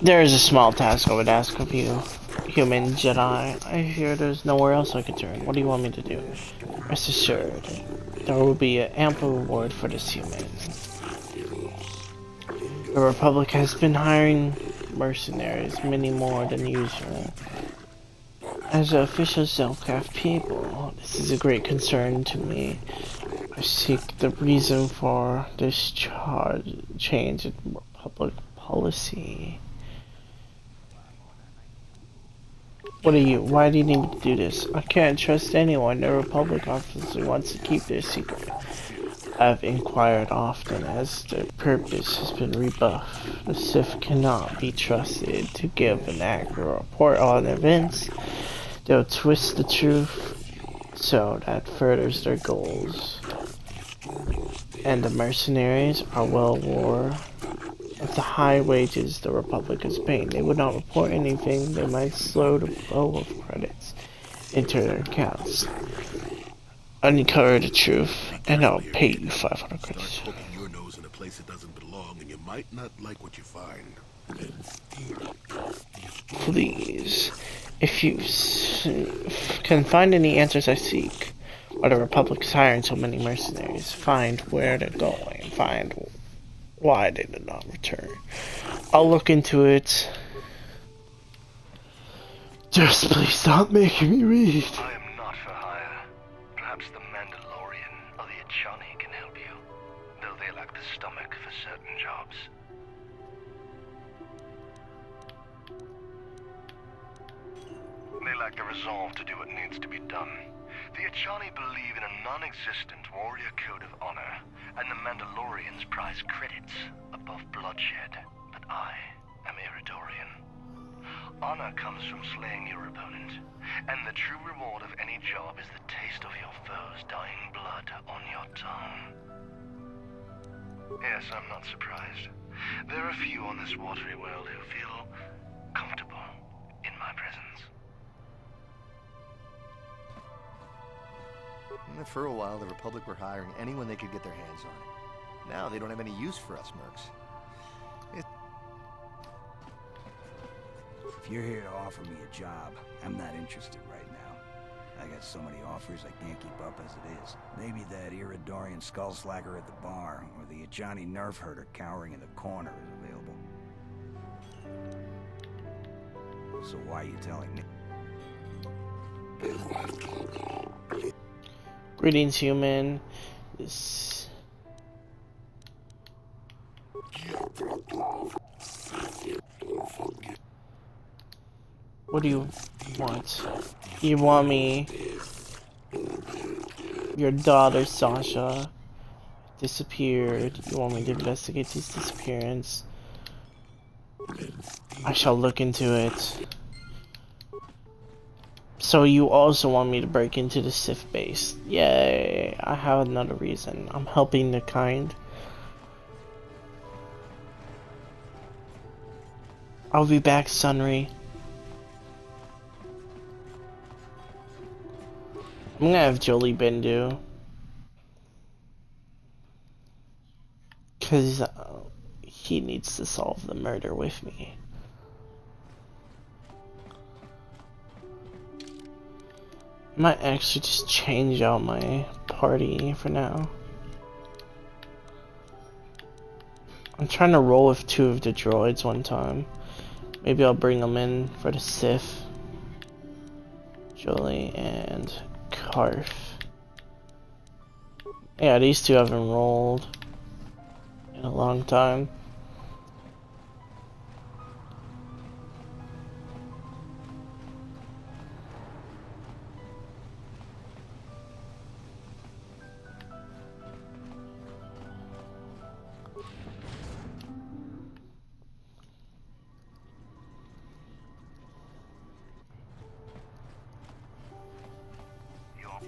There is a small task I would ask of you, human Jedi. I hear there's nowhere else I could turn. What do you want me to do? Rest assured, there will be an ample reward for this human. The Republic has been hiring mercenaries, many more than usual. As an official Cellcraft people, this is a great concern to me. I seek the reason for this change in Republic policy. What are you? Why do you need me to do this? I can't trust anyone. The Republic obviously wants to keep their secret. I've inquired often as their purpose has been rebuffed. The Sith cannot be trusted to give an accurate report on events. They'll twist the truth so that furthers their goals. And the mercenaries are well aware of the high wages the Republic is paying. They would not report anything. They might slow the flow of credits into their accounts. Uncover the truth, and I'll pay you 500 credits. Start poking your nose in a place it doesn't belong, and you might not like what you find. Please, if you can find any answers I seek, or the Republic is hiring so many mercenaries, find where they're going, find why they did not return. I'll look into it. Just please stop making me read. I am not for hire. Perhaps the Mandalorian or the Echani can help you, though they lack the stomach for certain jobs. They lack the resolve to do what needs to be done. The Echani believe in a non-existent warrior code of honor, and the Mandalorians prize credits above bloodshed. But I am Iridorian. Honor comes from slaying your opponent, and the true reward of any job is the taste of your foe's dying blood on your tongue. Yes, I'm not surprised. There are few on this watery world who feel comfortable in my presence. For a while, the Republic were hiring anyone they could get their hands on. Now they don't have any use for us mercs. If you're here to offer me a job, I'm not interested right now. I got so many offers I can't keep up as it is. Maybe that Iridorian skullslacker at the bar, or the Echani nerf herder cowering in the corner is available. So why are you telling me? Greetings, human. This... What do you want? You want me... Your daughter, Sasha, disappeared. You want me to investigate this disappearance? I shall look into it. So you also want me to break into the Sith base? Yay, I have another reason. I'm helping the kind. I'll be back, Sunry. I'm gonna have Jolie Bendu. Cause he needs to solve the murder with me. Might actually just change out my party for now. I'm trying to roll with 2 of the droids one time. Maybe I'll bring them in for the Sith. Jolie and Karf. Yeah, these 2 haven't rolled in a long time.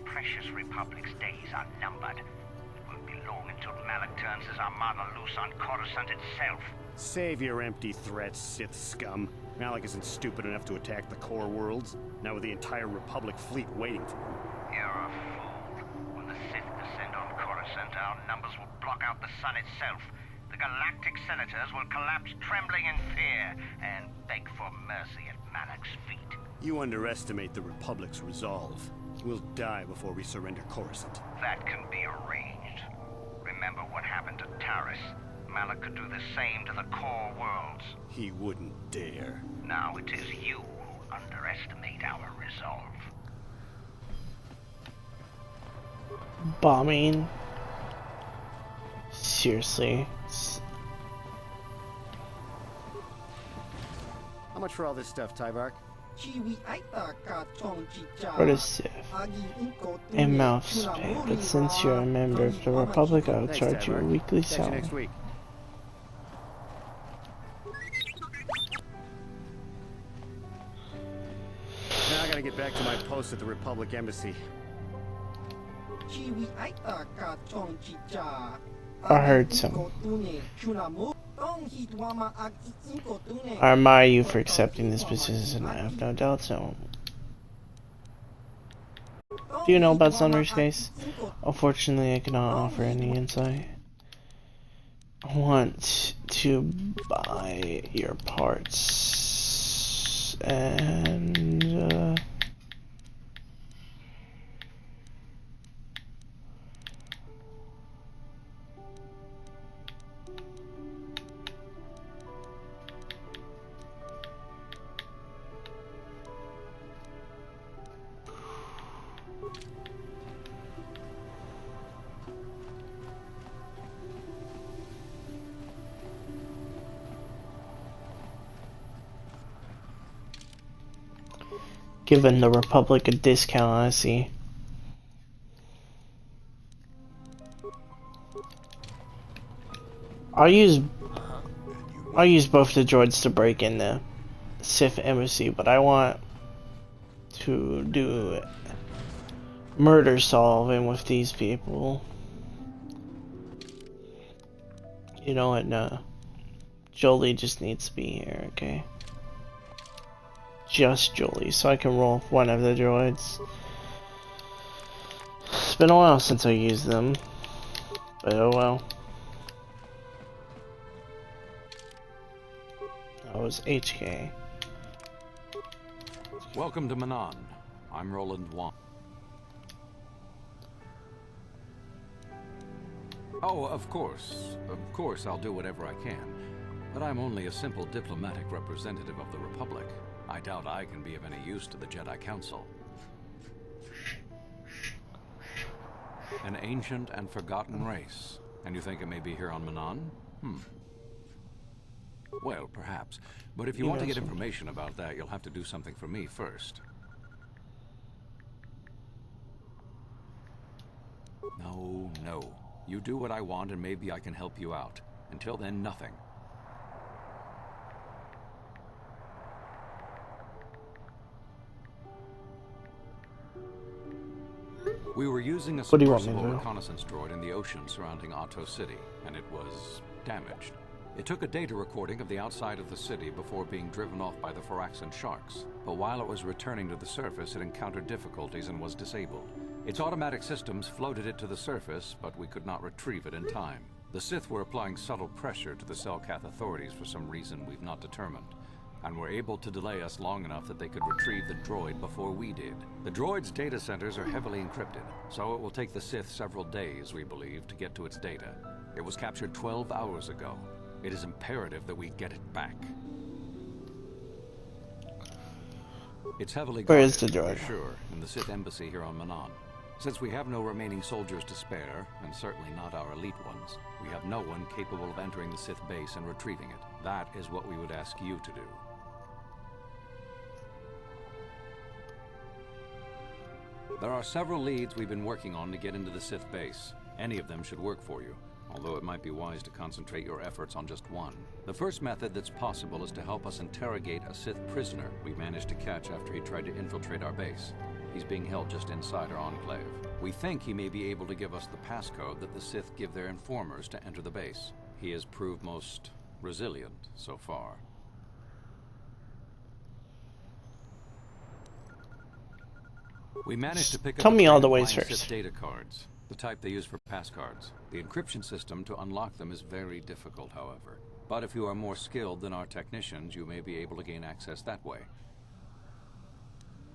Precious Republic's days are numbered. It won't be long until Malak turns his armada loose on Coruscant itself. Save your empty threats, Sith scum. Malak isn't stupid enough to attack the core worlds, now with the entire Republic fleet waiting for him. You're a fool. When the Sith descend on Coruscant, our numbers will block out the sun itself. The galactic senators will collapse trembling in fear and beg for mercy at Malak's feet. You underestimate the Republic's resolve. We'll die before we surrender Coruscant. That can be arranged. Remember what happened to Taris. Malak could do the same to the core worlds. He wouldn't dare. Now it is you who underestimate our resolve. Bombing? Seriously? How much for all this stuff, Tyvark? For the Sith. A mouse pay, but since you're a member of the Republic, I'll charge you a weekly salary. Next week. Now I gotta get back to my post at the Republic Embassy. I heard some. I admire you for accepting this position, I have no doubt so. Do you know about Sunder's case? Unfortunately, I cannot offer any insight. I want to buy your parts and giving the Republic a discount, I see. I'll use both the droids to break in the Sith embassy, but I want to do murder solving with these people. You know what, no. Jolie just needs to be here, okay? Just Jolie, so I can roll one of the droids. It's been a while since I used them, but oh well. That was HK. Welcome to Manon. I'm Roland Wong. Oh, of course I'll do whatever I can. But I'm only a simple diplomatic representative of the Republic. I doubt I can be of any use to the Jedi Council. An ancient and forgotten race. And you think it may be here on Manon? Well, perhaps. But if you want to get information about that, you'll have to do something for me first. No. You do what I want and maybe I can help you out. Until then, nothing. We were using a submersible reconnaissance droid in the ocean surrounding Otto City, and it was damaged. It took a data recording of the outside of the city before being driven off by the Phyraxan sharks, but while it was returning to the surface, it encountered difficulties and was disabled. Its automatic systems floated it to the surface, but we could not retrieve it in time. The Sith were applying subtle pressure to the Selkath authorities for some reason we've not determined, and were able to delay us long enough that they could retrieve the droid before we did. The droid's data centers are heavily encrypted, so it will take the Sith several days, we believe, to get to its data. It was captured 12 hours ago. It is imperative that we get it back. It's heavily guarded, where is the droid? For sure, in the Sith embassy here on Manon. Since we have no remaining soldiers to spare, and certainly not our elite ones, we have no one capable of entering the Sith base and retrieving it. That is what we would ask you to do. There are several leads we've been working on to get into the Sith base. Any of them should work for you, although it might be wise to concentrate your efforts on just one. The first method that's possible is to help us interrogate a Sith prisoner we managed to catch after he tried to infiltrate our base. He's being held just inside our enclave. We think he may be able to give us the passcode that the Sith give their informers to enter the base. He has proved most resilient so far. We managed to pick up all the ways first. Sith data cards, the type they use for pass cards. The encryption system to unlock them is very difficult, however. But if you are more skilled than our technicians, you may be able to gain access that way.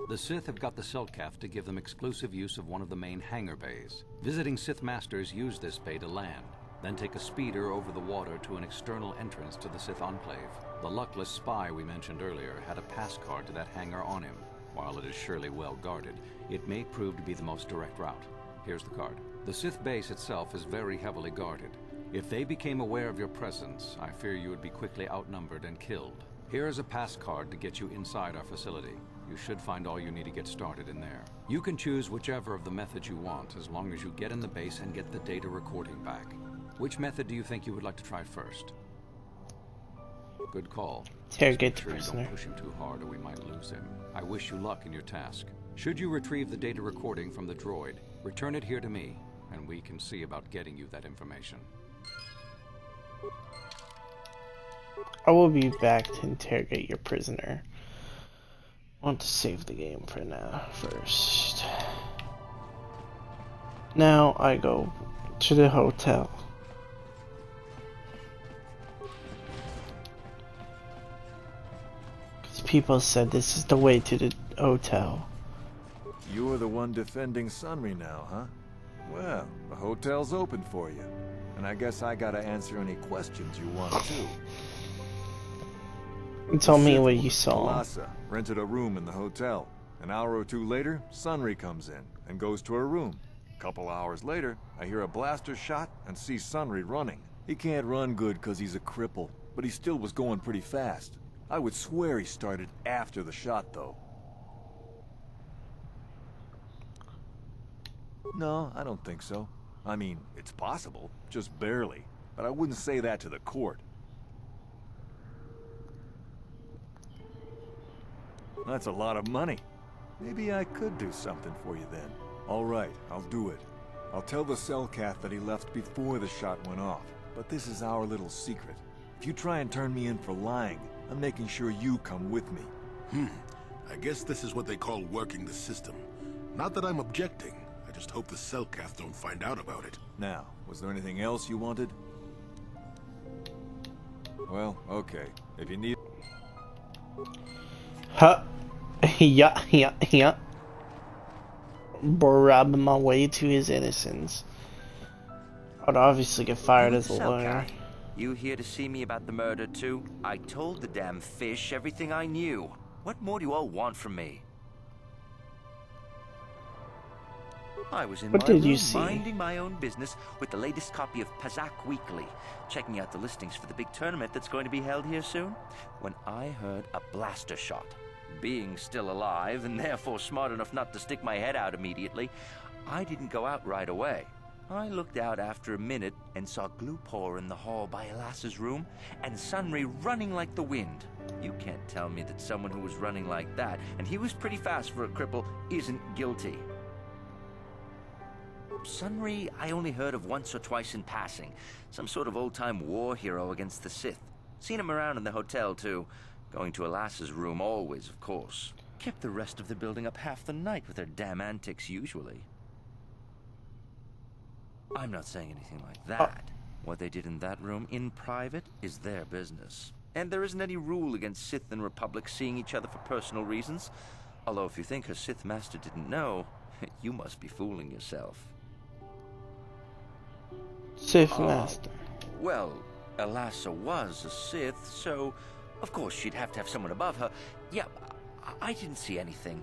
The Sith have got the Selkath to give them exclusive use of one of the main hangar bays. Visiting Sith Masters use this bay to land, then take a speeder over the water to an external entrance to the Sith Enclave. The luckless spy we mentioned earlier had a pass card to that hangar on him. While it is surely well guarded, it may prove to be the most direct route. Here's the card. The Sith base itself is very heavily guarded. If they became aware of your presence, I fear you would be quickly outnumbered and killed. Here is a pass card to get you inside our facility. You should find all you need to get started in there. You can choose whichever of the methods you want, as long as you get in the base and get the data recording back. Which method do you think you would like to try first? Good call. Interrogate the Sure you prisoner. don't push him too hard or we might lose him. I wish you luck in your task. Should you retrieve the data recording from the droid, return it here to me, and we can see about getting you that information. I will be back to interrogate your prisoner. I want to save the game for now first. Now I go to the hotel. Because people said this is the way to the hotel. You're the one defending Sunry now, huh? Well, the hotel's open for you. And I guess I gotta answer any questions you want too. Tell me what you saw. Alasa rented a room in the hotel. An hour or two later, Sunry comes in and goes to her room. A couple hours later, I hear a blaster shot and see Sunry running. He can't run good because he's a cripple, but he still was going pretty fast. I would swear he started after the shot, though. No, I don't think so. I mean, it's possible, just barely. But I wouldn't say that to the court. That's a lot of money. Maybe I could do something for you then. All right, I'll do it. I'll tell the Cellcath that he left before the shot went off. But this is our little secret. If you try and turn me in for lying, I'm making sure you come with me. I guess this is what they call working the system. Not that I'm objecting. I just hope the Cellcath don't find out about it. Now, was there anything else you wanted? Well, okay. If you need... Huh. Yeah. Rob my way to his innocence. I'd obviously get fired as a lawyer. You here to see me about the murder too? I told the damn fish everything I knew. What more do you all want from me? I was in What my did you room see? minding my own business with the latest copy of Pazak Weekly, checking out the listings for the big tournament that's going to be held here soon, when I heard a blaster shot. Being still alive, and therefore smart enough not to stick my head out immediately, I didn't go out right away. I looked out after a minute and saw Glupor in the hall by Elas's room, and Sunry running like the wind. You can't tell me that someone who was running like that, and he was pretty fast for a cripple, isn't guilty. Sunry I only heard of once or twice in passing. Some sort of old-time war hero against the Sith. Seen him around in the hotel, too. Going to Elas's room always, of course. Kept the rest of the building up half the night with their damn antics usually. I'm not saying anything like that. What they did in that room in private is their business. And there isn't any rule against Sith and Republic seeing each other for personal reasons. Although if you think her Sith master didn't know, you must be fooling yourself. Sith master. Well, Elasa was a Sith, so of course she'd have to have someone above her. Yeah, I didn't see anything.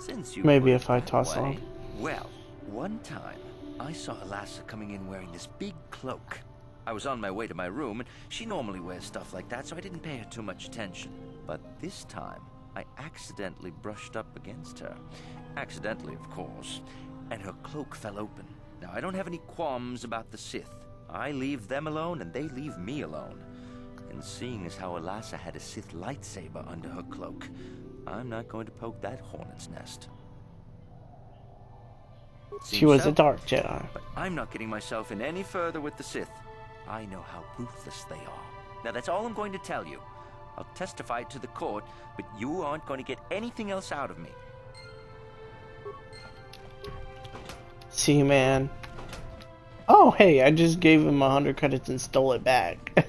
Since you Maybe put if it I that toss way, on. Well, one time I saw Elasa coming in wearing this big cloak. I was on my way to my room, and she normally wears stuff like that, so I didn't pay her too much attention. But this time, I accidentally brushed up against her. Accidentally, of course. And her cloak fell open. Now, I don't have any qualms about the Sith. I leave them alone, and they leave me alone. And seeing as how Elasa had a Sith lightsaber under her cloak, I'm not going to poke that hornet's nest. She was so, a dark Jedi. But I'm not getting myself in any further with the Sith. I know how ruthless they are. Now, that's all I'm going to tell you. I'll testify it to the court, but you aren't going to get anything else out of me. See, man. Oh, hey, I just gave him 100 credits and stole it back.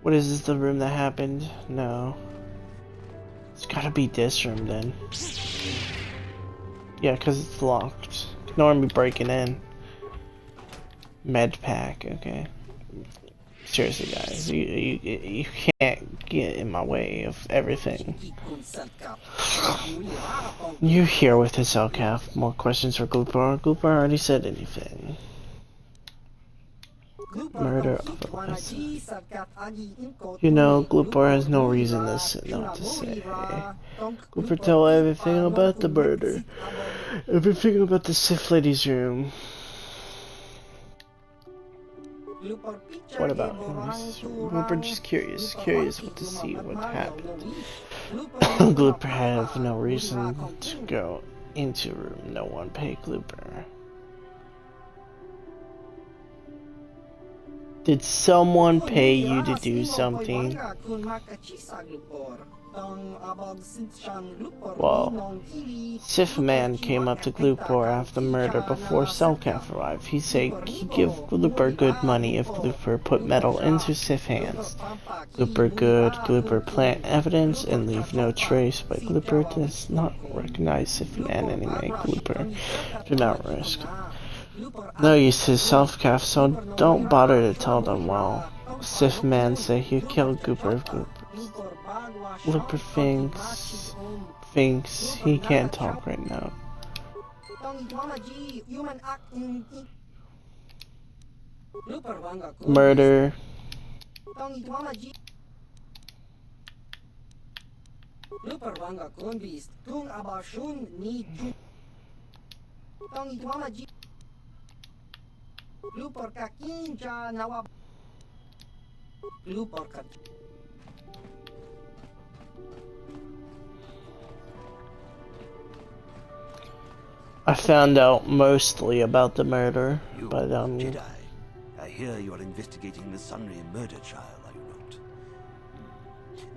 What is this, the room that happened? No. It's gotta be this room then. Yeah, because it's locked. Ignore me breaking in. Med pack, okay. Seriously, guys, you can't get in my way of everything. You here with the Cellcath. More questions for Glupor. Glupor already said anything. murder of Alyssa. You know, Glupor has no reason to say not to say. Glupor tell everything about the murder. Everything about the Sith lady's room. What about him? Glupor just curious what to see what happened. Glupor have no reason to go into a room. No one paid Glupor. Did someone pay you to do something? Well, Sith man came up to Glupor after the murder before Selkath arrived. He said he'd give Glupor good money if Glupor put metal into Sith hands. Glupor good, Glupor plant evidence and leave no trace, but Glupor does not recognize Sith man anyway. Glupor do not risk. No use to Selkath, so don't bother to tell them. Well, Sith man say he killed Glupor. Glupor thinks he can't talk right now. Murder. I found out mostly about the murder, but Jedi, I hear you are investigating the Sunry murder trial, are you not?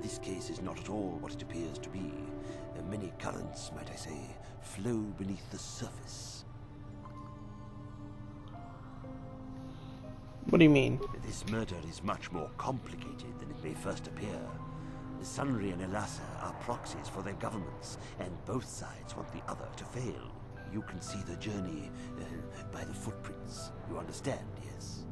This case is not at all what it appears to be. Many currents, might I say, flow beneath the surface. What do you mean? This murder is much more complicated than it may first appear. Sunry and Elassa are proxies for their governments, and both sides want the other to fail. You can see the journey by the footprints. You understand, yes?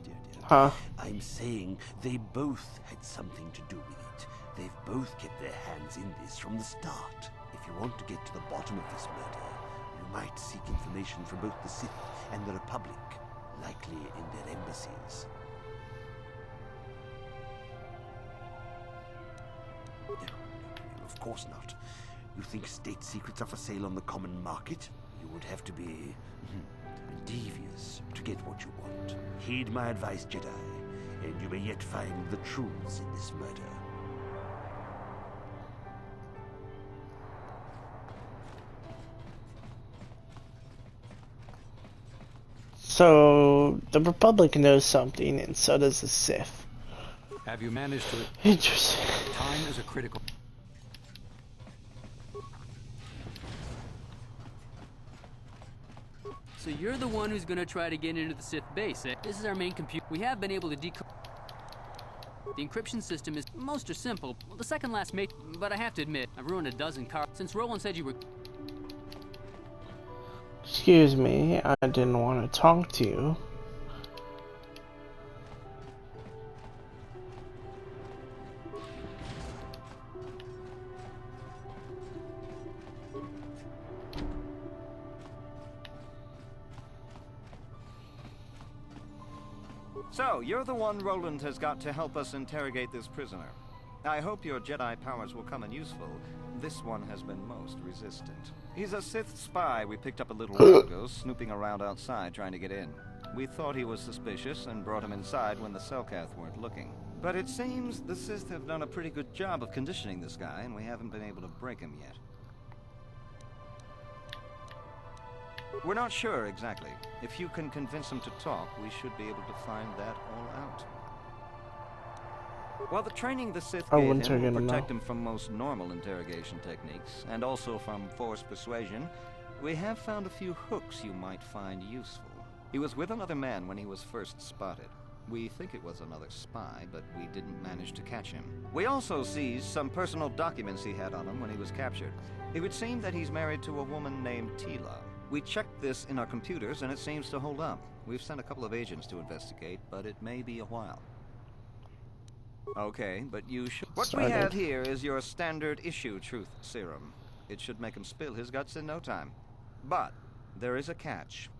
Dear. Huh? I'm saying they both had something to do with it. They've both kept their hands in this from the start. If you want to get to the bottom of this murder, you might seek information from both the Sith and the Republic, likely in their embassies. No, of course not. You think state secrets are for sale on the common market? You would have to be devious to get what you want. Heed my advice, Jedi, and you may yet find the truths in this murder. So, the Republic knows something, and so does the Sith. Have you managed to... Interesting. Time is a critical... So you're the one who's gonna try to get into the Sith base, eh? This is our main computer. We have been able to decode... The encryption system is... Most are simple. Well, the second last mate... But I have to admit, I've ruined a dozen cars. Since Roland said you were... Excuse me, I didn't want to talk to you. So, you're the one Roland has got to help us interrogate this prisoner. I hope your Jedi powers will come in useful. This one has been most resistant. He's a Sith spy we picked up a little while ago, snooping around outside trying to get in. We thought he was suspicious and brought him inside when the Selkath weren't looking. But it seems the Sith have done a pretty good job of conditioning this guy, and we haven't been able to break him yet. We're not sure exactly. If you can convince him to talk, we should be able to find that all out. While the training the Sith gave him will protect him from most normal interrogation techniques, and also from forced persuasion, we have found a few hooks you might find useful. He was with another man when he was first spotted. We think it was another spy, but we didn't manage to catch him. We also seized some personal documents he had on him when he was captured. It would seem that he's married to a woman named Tila. We checked this in our computers, and it seems to hold up. We've sent a couple of agents to investigate, but it may be a while. Okay, but you should... What we have here is your standard issue truth serum. It should make him spill his guts in no time. But there is a catch.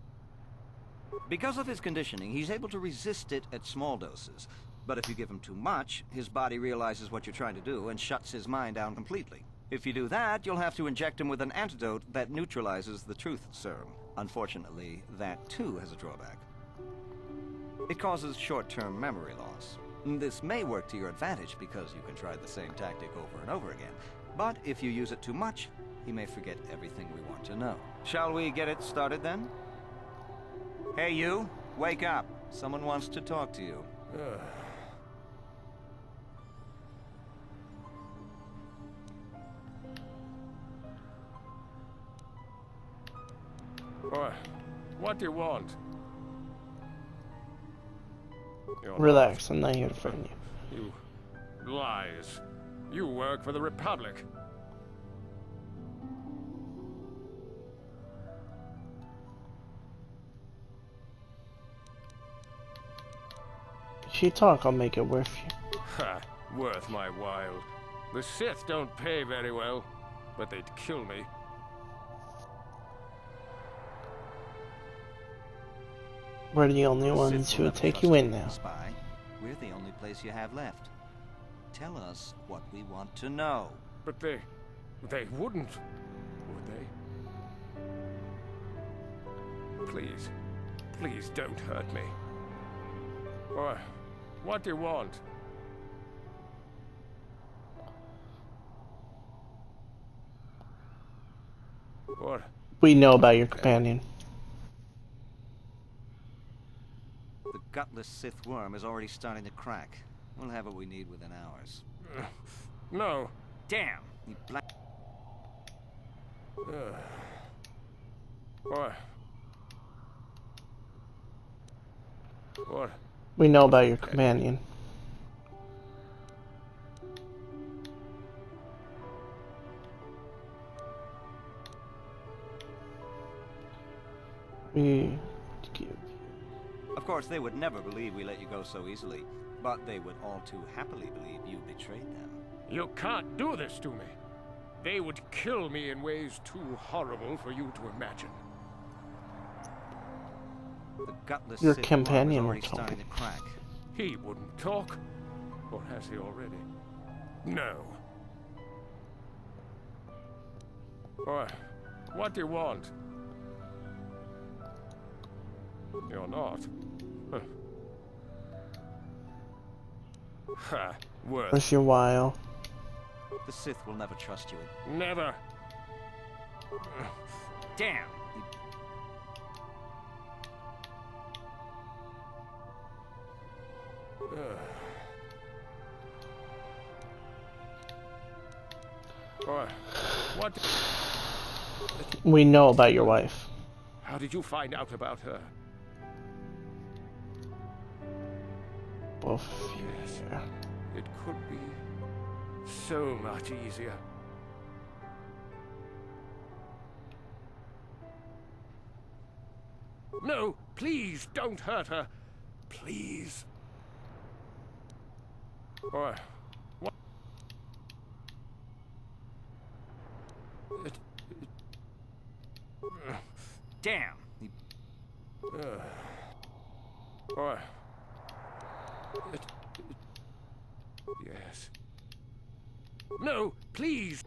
Because of his conditioning, he's able to resist it at small doses. But if you give him too much, his body realizes what you're trying to do and shuts his mind down completely. If you do that, you'll have to inject him with an antidote that neutralizes the truth serum. Unfortunately, that too has a drawback. It causes short-term memory loss. This may work to your advantage because you can try the same tactic over and over again. But if you use it too much, he may forget everything we want to know. Shall we get it started then? Hey you, wake up. Someone wants to talk to you. What do you want? Relax, I'm not here to frighten you. You lies. You work for the Republic. If you talk, I'll make it worth you. Ha! Worth my while. The Sith don't pay very well, but they'd kill me. We're the only ones who will take you in now. Spy. We're the only place you have left. Tell us what we want to know. But they wouldn't, would they? Please, please don't hurt me. What do you want? What? We know about your companion. The gutless Sith worm is already starting to crack. We'll have what we need within hours. No. Damn! You black... What? We know about your companion. Of course, they would never believe we let you go so easily, but they would all too happily believe you betrayed them. You can't do this to me. They would kill me in ways too horrible for you to imagine. The gutless your Sith companion worm will is already starting to crack. He wouldn't talk. Or has he already? No. What do you want? You're not. Ha, worth. Worth your while. The Sith will never trust you. Never. Damn! What? We know about your wife. How did you find out about her? Yes. It could be so much easier. No, please don't hurt her. Please. What? Damn! Yes. No, please.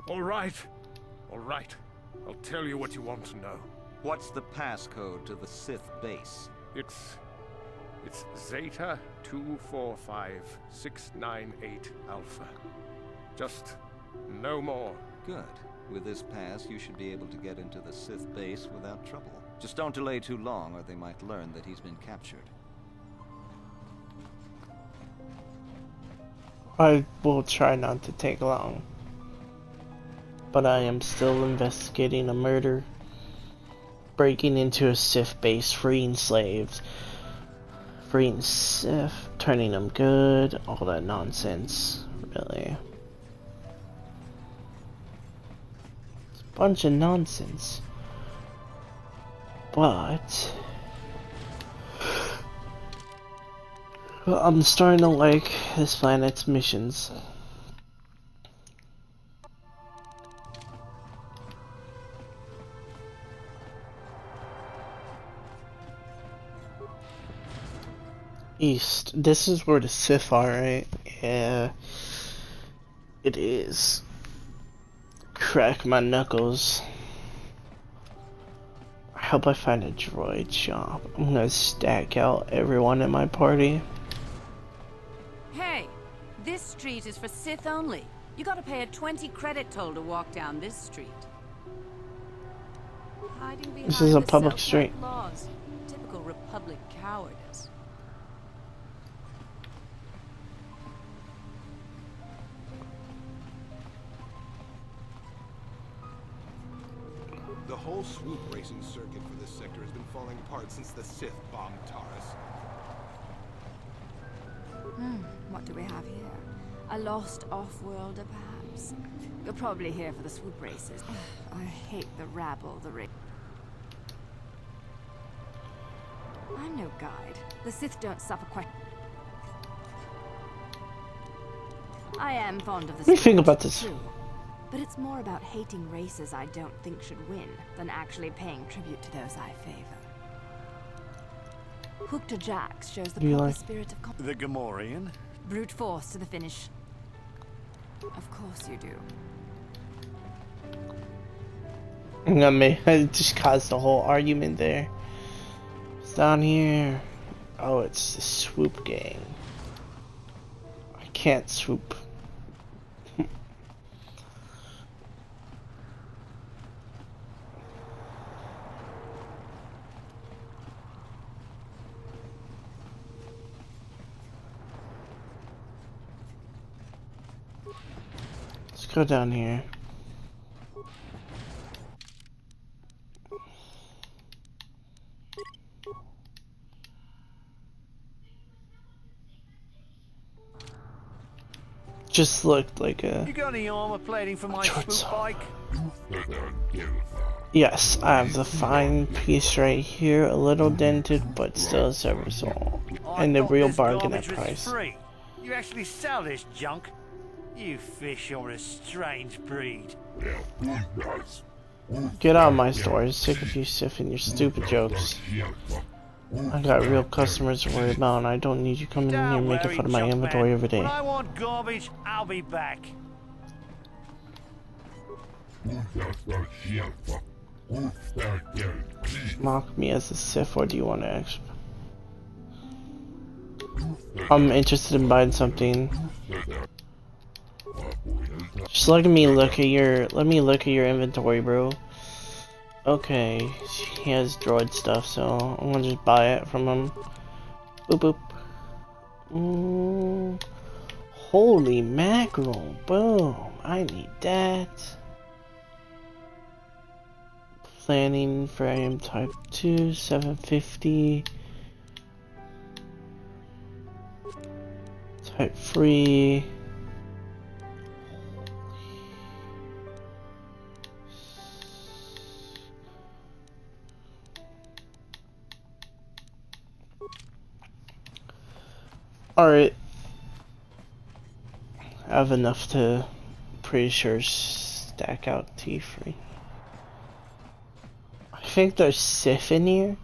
All right. All right. I'll tell you what you want to know. What's the passcode to the Sith base? It's Zeta 245698 Alpha. Just no more. Good. With this pass, you should be able to get into the Sith base without trouble. Just don't delay too long, or they might learn that he's been captured. I will try not to take long. But I am still investigating a murder. Breaking into a Sith base, freeing slaves. Freeing Sith, turning them good, all that nonsense, really. It's a bunch of nonsense. But I'm starting to like this planet's missions. East. This is where the Sith are, right? Yeah. It is. Crack my knuckles. I hope I find a droid shop. I'm gonna stack out everyone in my party. Hey, this street is for Sith only. You gotta pay a 20 credit toll to walk down this street. Hiding behind This is a the public Selkath street. laws. Typical Republic cowardice. The whole swoop racing circuit for this sector has been falling apart since the Sith bombed Taurus. What do we have here? A lost off-worlder, perhaps? You're probably here for the swoop races. I hate the rabble, I'm no guide. The Sith don't suffer quite. I am fond of the What do you think sport, about this? too. But it's more about hating races I don't think should win than actually paying tribute to those I favor. Hooked Jax shows the You proper like- spirit of The Gamorrean? brute force to the finish. Of course you do. I just caused a whole argument there. It's down here. Oh, it's the swoop gang. I can't swoop. Let's go down here. Just looked like a... You got any armor plating for my Short swoop bike? Yes, I have the fine piece right here, a little dented, but still serviceable. And the real bargain at price. Free. You actually sell this junk? You fish are a strange breed. Get out of my store, I'm sick of you Sif and your stupid jokes. I got real customers to worry about, and I don't need you coming in here making fun of my inventory every day. When I want garbage, I'll be back. Mock me as a Sith, or do you want to actually? I'm interested in buying something. Just let me look at your inventory, bro. Okay, he has droid stuff, so I'm gonna just buy it from him. Boop boop. Holy mackerel! Boom! I need that. Planning frame type 2, 750. Type 3. Alright. I have enough to, pretty sure, stack out T3. I think there's Sith in here.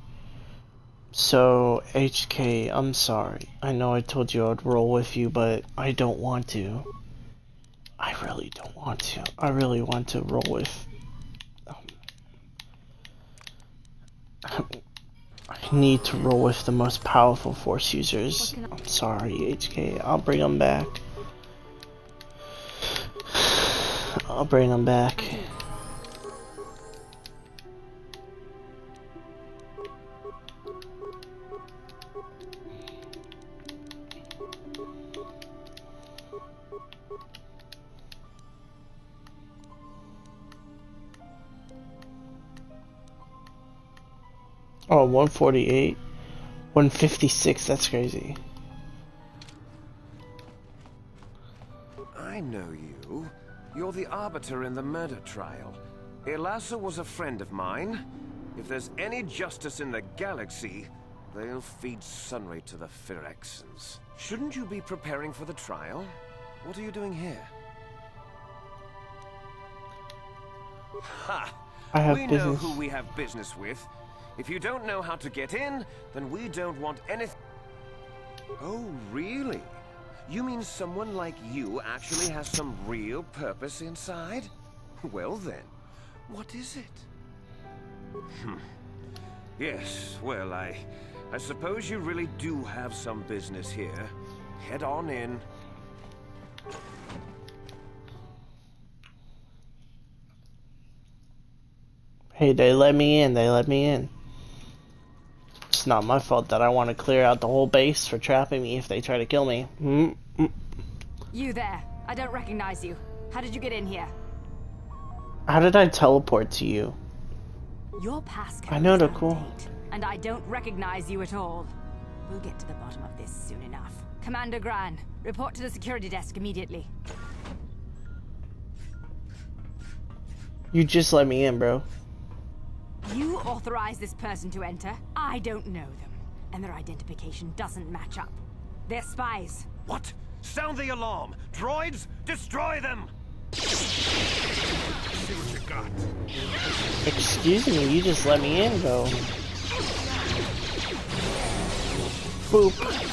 So, HK, I'm sorry. I know I told you I'd roll with you, but I don't want to. I really don't want to. I really want to roll with... I need to roll with the most powerful Force users. I'm sorry, HK. I'll bring them back. I'll bring them back. Oh, 148. 156, that's crazy. I know you. You're the arbiter in the murder trial. Elassa was a friend of mine. If there's any justice in the galaxy, they'll feed sunray to the Phyrexians. Shouldn't you be preparing for the trial? What are you doing here? Ha! I have we business. know who we have business with. If you don't know how to get in, then we don't want anything. Oh, really? You mean someone like you actually has some real purpose inside? Well then, what is it? Yes, well, I suppose you really do have some business here. Head on in. Hey, they let me in, they let me in. It's not my fault that I want to clear out the whole base for trapping me if they try to kill me. You there. I don't recognize you. How did you get in here? How did I teleport to you? Your passcode I know is the out of cool. date, and I don't recognize you at all. We'll get to the bottom of this soon enough. Commander Gran, report to the security desk immediately. You just let me in, bro. You authorized this person to enter. I don't know them, and their identification doesn't match up. They're spies. What? Sound the alarm! Droids, destroy them! See what you got. Excuse me, you just let me in, bro. Boop.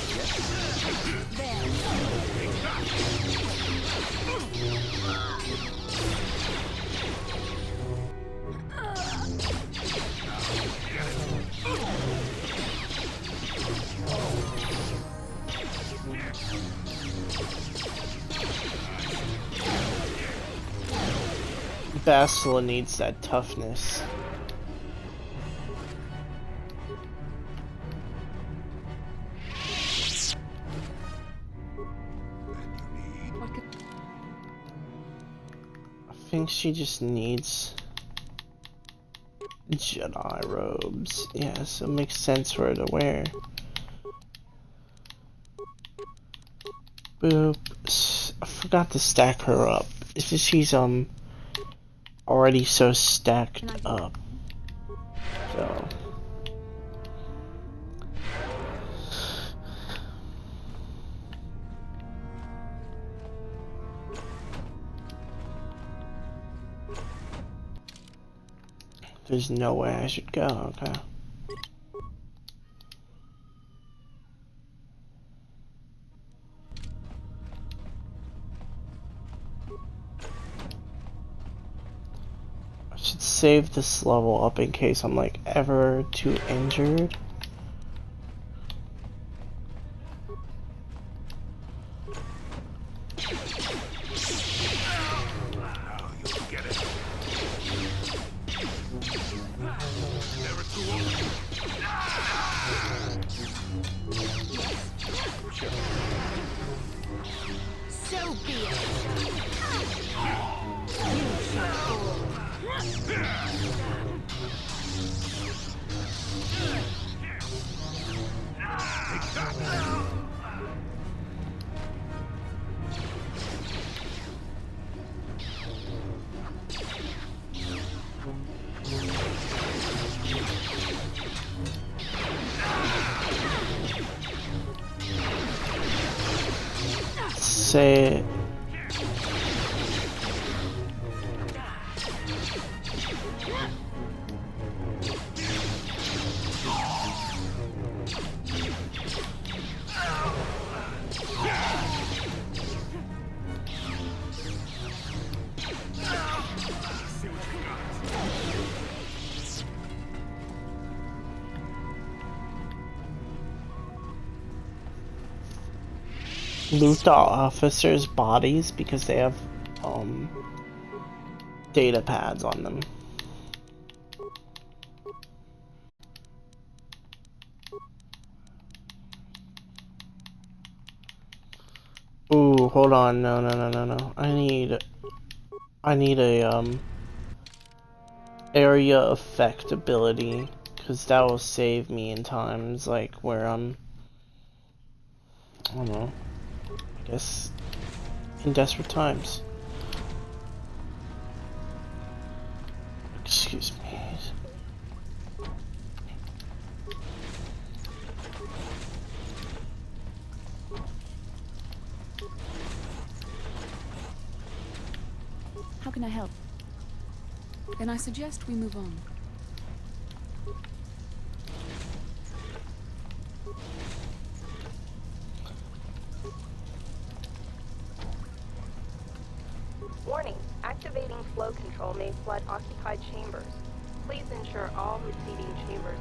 Bastila needs that toughness. I think she just needs Jedi robes. Yeah, so it makes sense for her to wear. Boop. I forgot to stack her up. It's just she's already so stacked up. So there's no way I should go, okay. I should save this level up in case I'm like ever too injured. So be it. Say loot the officers' bodies because they have data pads on them. Ooh, hold on, no. I need a area effect ability, because that will save me in times like where I don't know, I guess in desperate times. Excuse me. How can I help? Then I suggest we move on. Warning, activating flow control may flood occupied chambers. Please ensure all receiving chambers.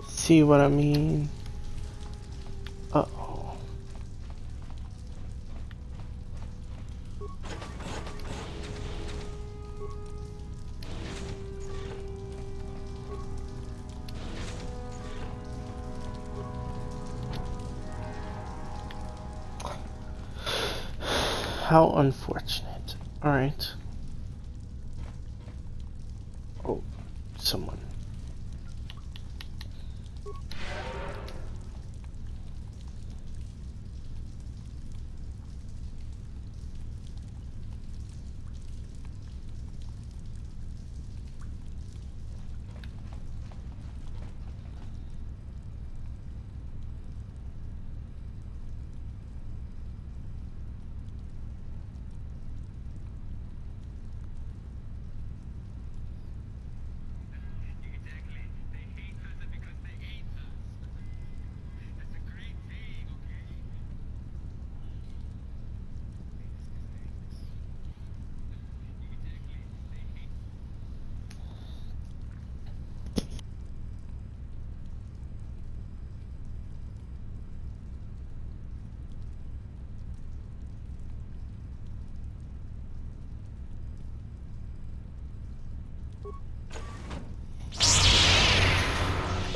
See what I mean? Uh-oh. How unfortunate. Alright. Oh, someone.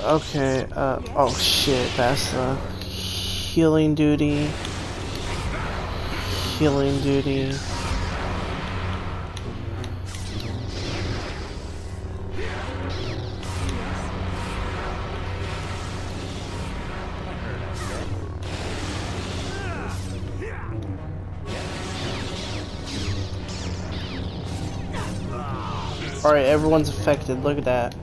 Okay, oh shit, that's the healing duty. Healing duty. Alright, everyone's affected, look at that.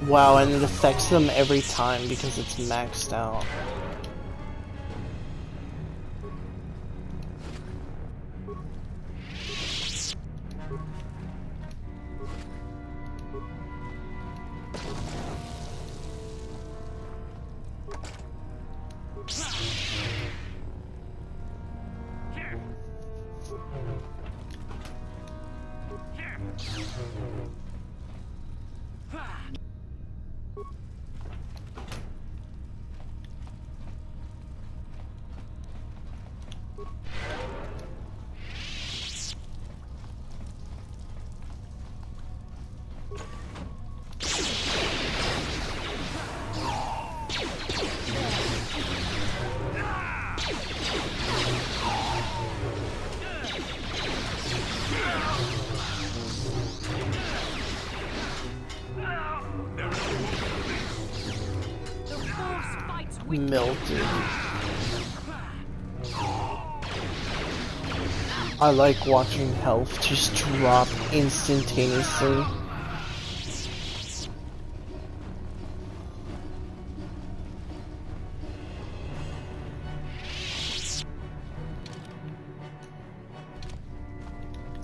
Wow, and it affects them every time because it's maxed out. Melted. I like watching health just drop instantaneously.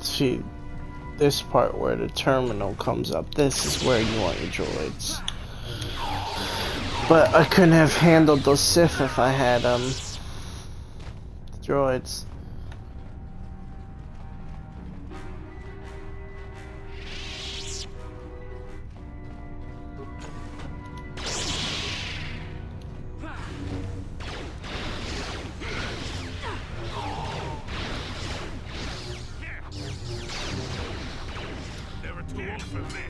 See, this part where the terminal comes up, this is where you want your droids. But I couldn't have handled those Sith if I had droids. Never too old for this.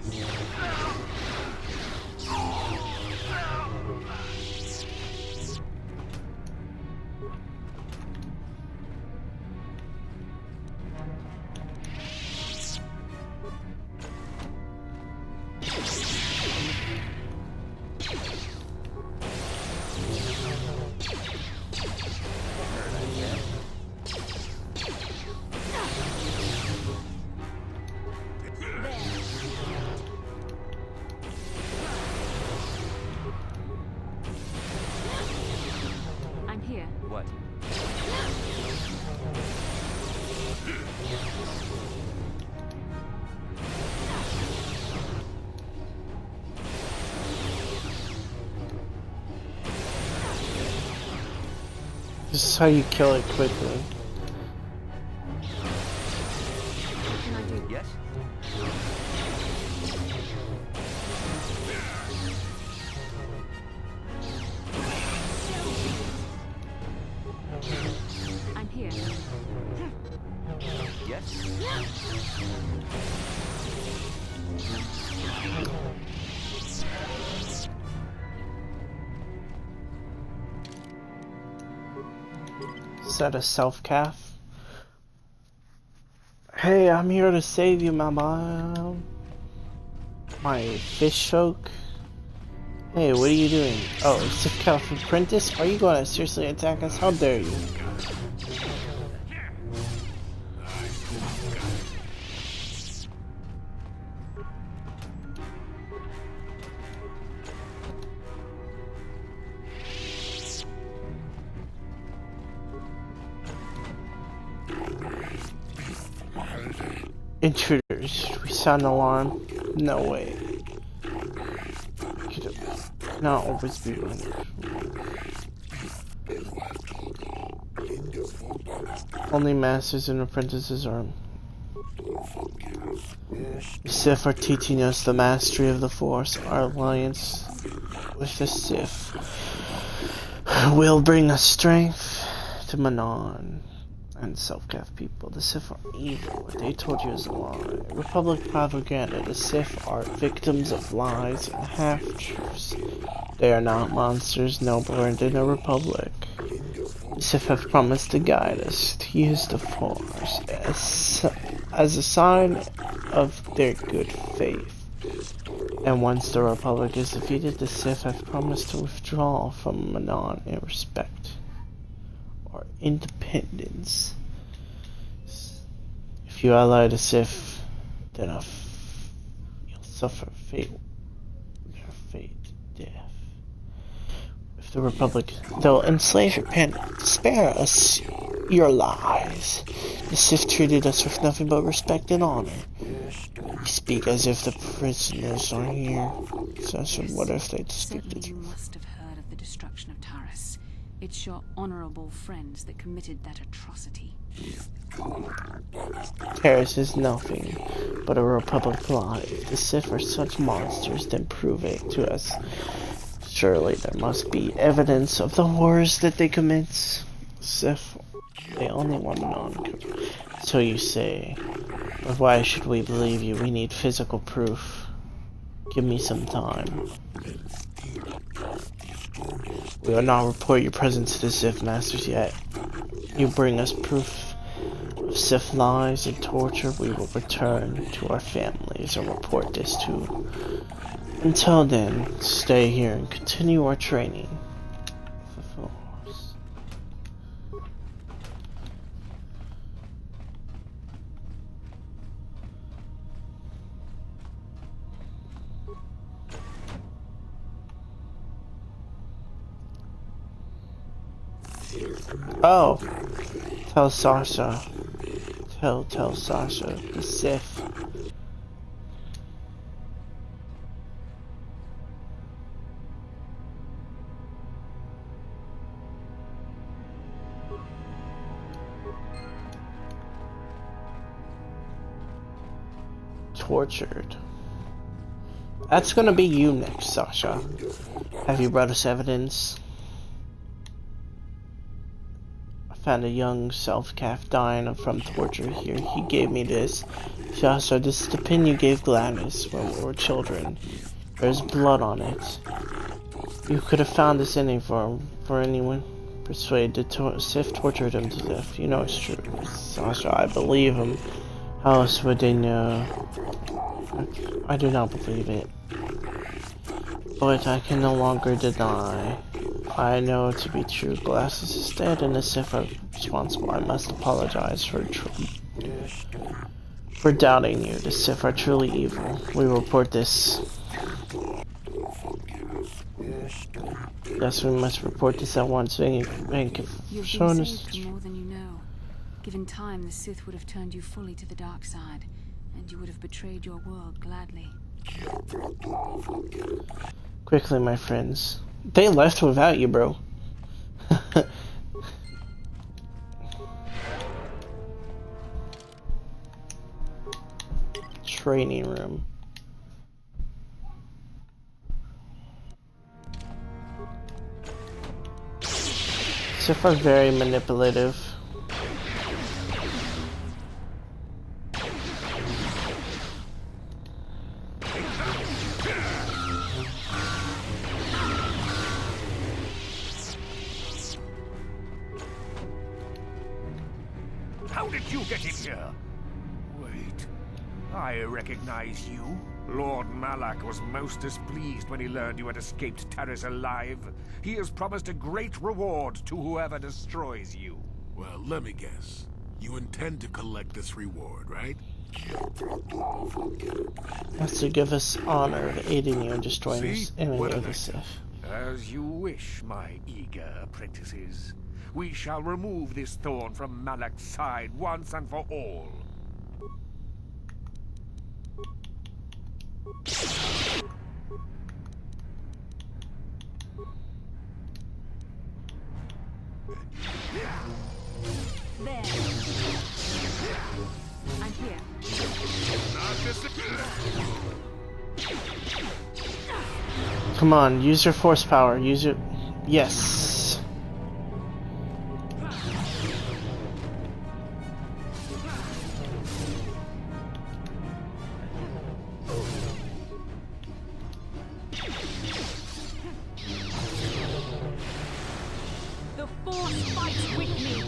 This is how you kill it quickly. What can I do? Yes? I'm here. Yes? Is that a self-calf? Hey, I'm here to save you, my mom. My fish folk. Hey, what are you doing? Oh, self-calf apprentice? Are you going to seriously attack us? How dare you? Intruders. We sound an alarm? No way. Could not always be running. Only masters and apprentices are. The Sith are teaching us the mastery of the Force. Our alliance with the Sith will bring us strength to Manon and self-calf people. The Sith are evil. What they told you is a lie. Republic propaganda. The Sith are victims of lies and half-truths. They are not monsters, nobler than a Republic. The Sith have promised to guide us, to use the Force as a sign of their good faith. And once the Republic is defeated, the Sith have promised to withdraw from Manon in respect or independence. If you ally the Sith, then you'll suffer their fate, death. If the Republic, they'll enslave your planet. Spare us your lies. The Sith treated us with nothing but respect and honor. We speak as if the prisoners are here. So what if they speak the truth? You must have heard of the destruction of Taris. It's your honorable friends that committed that atrocity. Taris is nothing but a Republic lie. If the Sith are such monsters, then prove it to us. Surely there must be evidence of the horrors that they commit. Sith, they only want Manon. So you say. But why should we believe you? We need physical proof. Give me some time. We will not report your presence to the Sith Masters yet. You bring us proof of Sith lies and torture, we will return to our families and report this too. Until then, stay here and continue our training. Oh, tell Sasha. Tell Sasha, the Sith. Tortured. That's gonna be you next, Sasha. Have you brought us evidence? Found a young self-calf dying from torture here. He gave me this. Sasha, this is the pin you gave Gladys when we were children. There's blood on it. You could have found this for anyone. Persuade the Sith tortured him to death. You know it's true. Sasha, I believe him. How else would they know? I do not believe it. But I can no longer deny. I know it to be true. Glasses is dead and the Sith are responsible. I must apologize for doubting you. The Sith are truly evil. We report this. Yes, we must report this at once. Thank you for showing us. You've been saved for more than you know. Given time, the Sith would have turned you fully to the dark side, and you would have betrayed your world gladly. Quickly, my friends. They left without you, bro. training room. So far, very manipulative. How did you get in here? Wait, I recognize you. Lord Malak was most displeased when he learned you had escaped Taris alive. He has promised a great reward to whoever destroys you. Well, let me guess. You intend to collect this reward, right? Wants to give us honor of aiding you in destroying this enemy of the Sith. As you wish, my eager apprentices. We shall remove this thorn from Malak's side once and for all. There. I'm here. Come on, use your force power. Use your... Yes. The Force fights with me.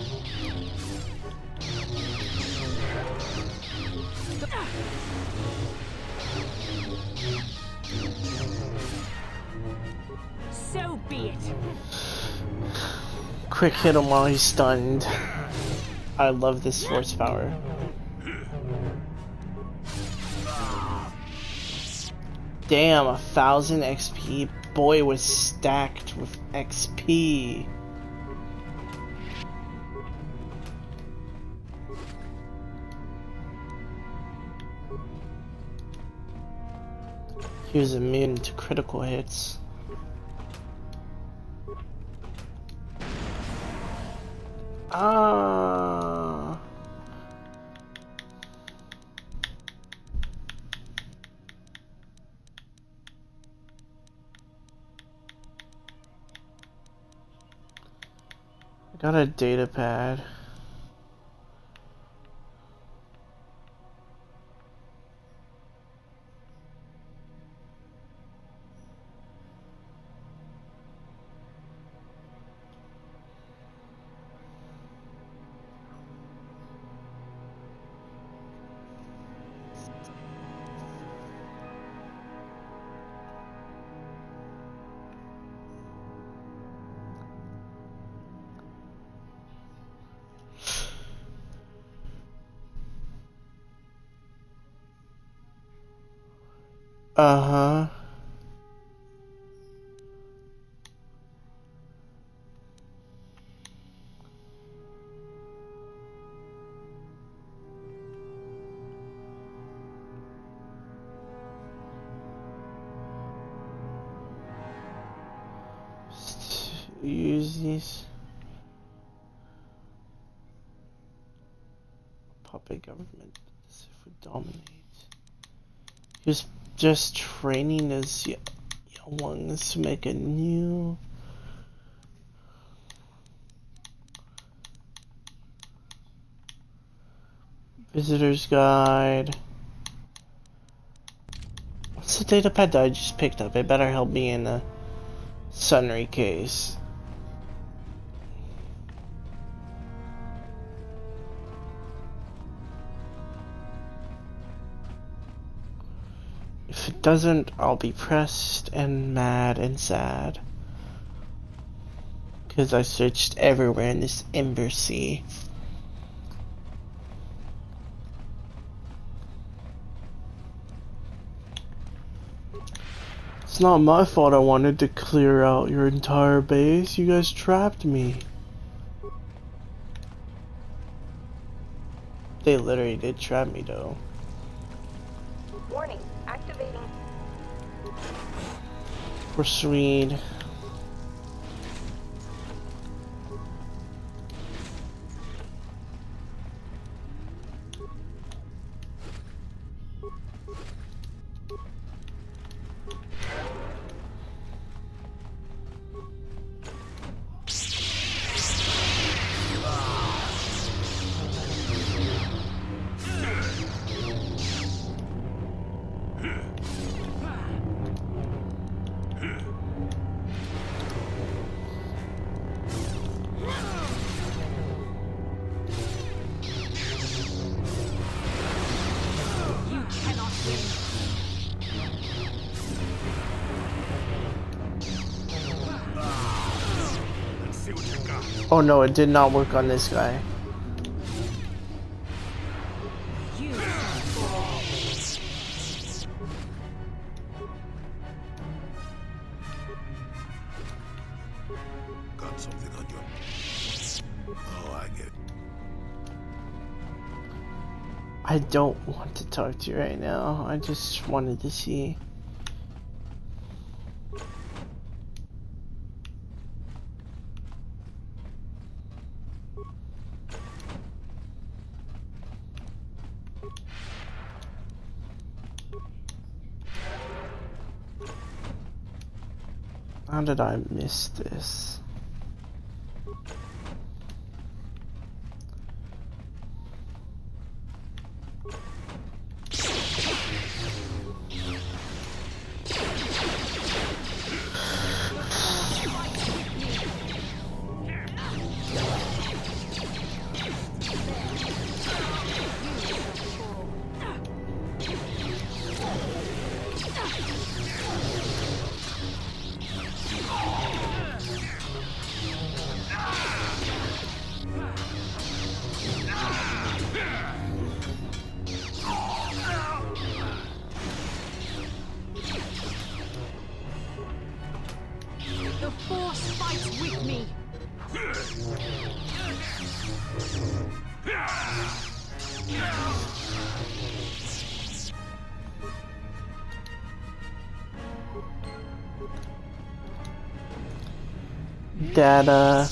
So be it. Quick hit him while he's stunned. I love this force power. Damn, 1,000 XP. Boy was stacked with XP. He was immune to critical hits. Ah. I got a data pad. Uh-huh. Use these. Puppet government. If we dominate. He was just training his young ones to make a new visitor's guide. What's the data pad that I just picked up? It better help me in the Sunry case. If it doesn't, I'll be pressed and mad and sad. Because I searched everywhere in this embassy. It's not my fault I wanted to clear out your entire base. You guys trapped me. They literally did trap me though. Warning, activating. Proceed. Oh no, it did not work on this guy. Got something on you. Oh, I get it. I don't want to talk to you right now. I just wanted to see. How did I miss this? The Force fights with me. Data.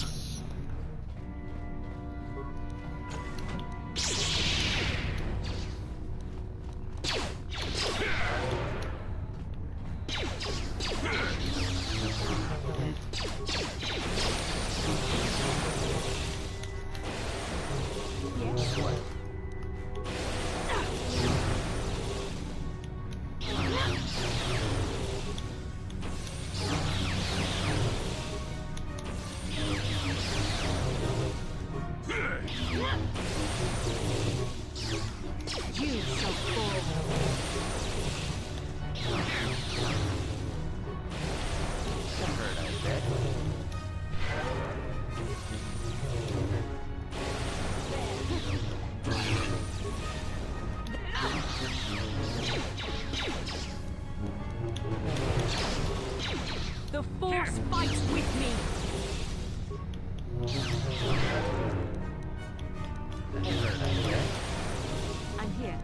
The Force fights with me. I'm here.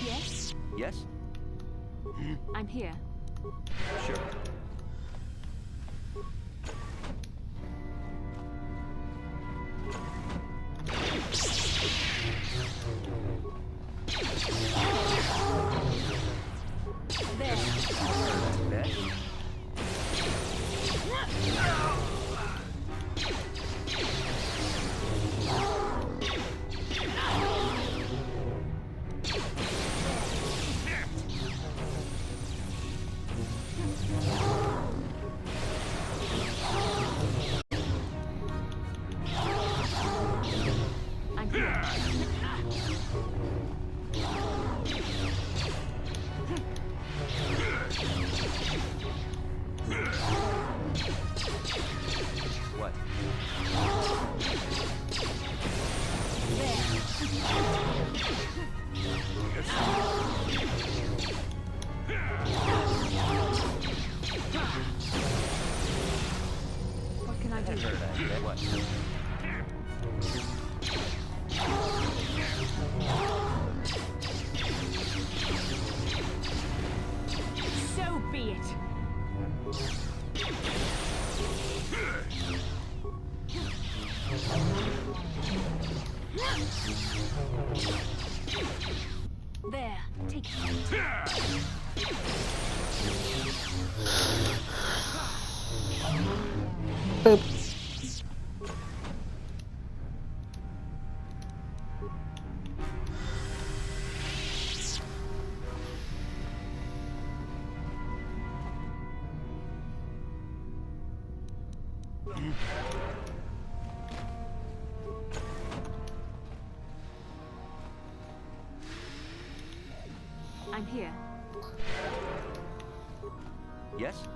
Yes? Yes? I'm here. Sure. I'm here. What? What can I do? What? So be it. There, take it. Boop. I'm here. Yes?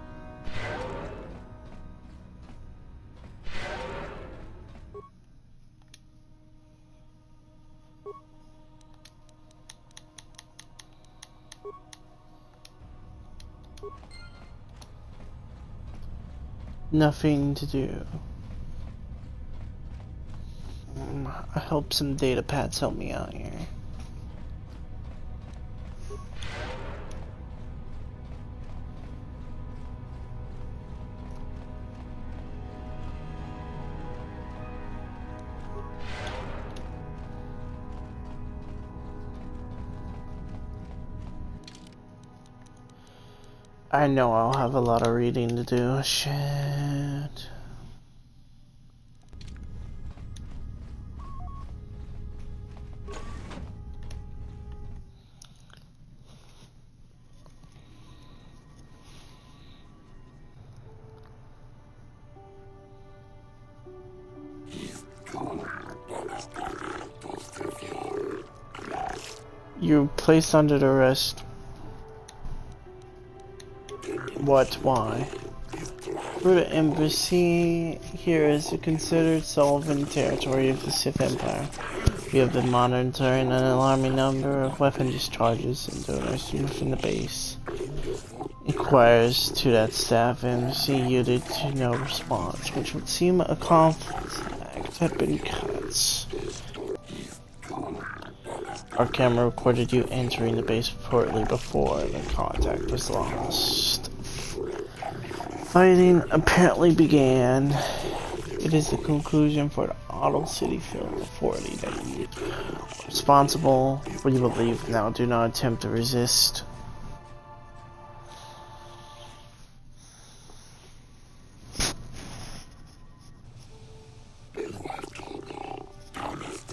Nothing to do. I hope some data pads help me out here. I know I'll have a lot of reading to do. Shit. You're placed under arrest. What? Why? For the embassy here is considered sovereign territory of the Sith Empire. We have been monitoring an alarming number of weapon discharges and donors within the base. Inquires to that staff embassy yielded to no response, which would seem a conflict had been cut. Our camera recorded you entering the base reportedly before the contact was lost. Fighting apparently began. It is the conclusion for the Auto City Film Authority that you are responsible for you believe. Now do not attempt to resist.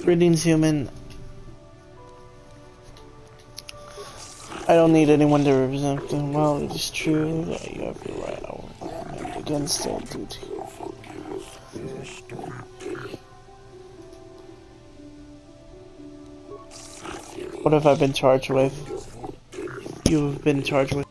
Greetings, human. I don't need anyone to represent them. Well, it is true that you have your right against their duty. What have I been charged with? You have been charged with.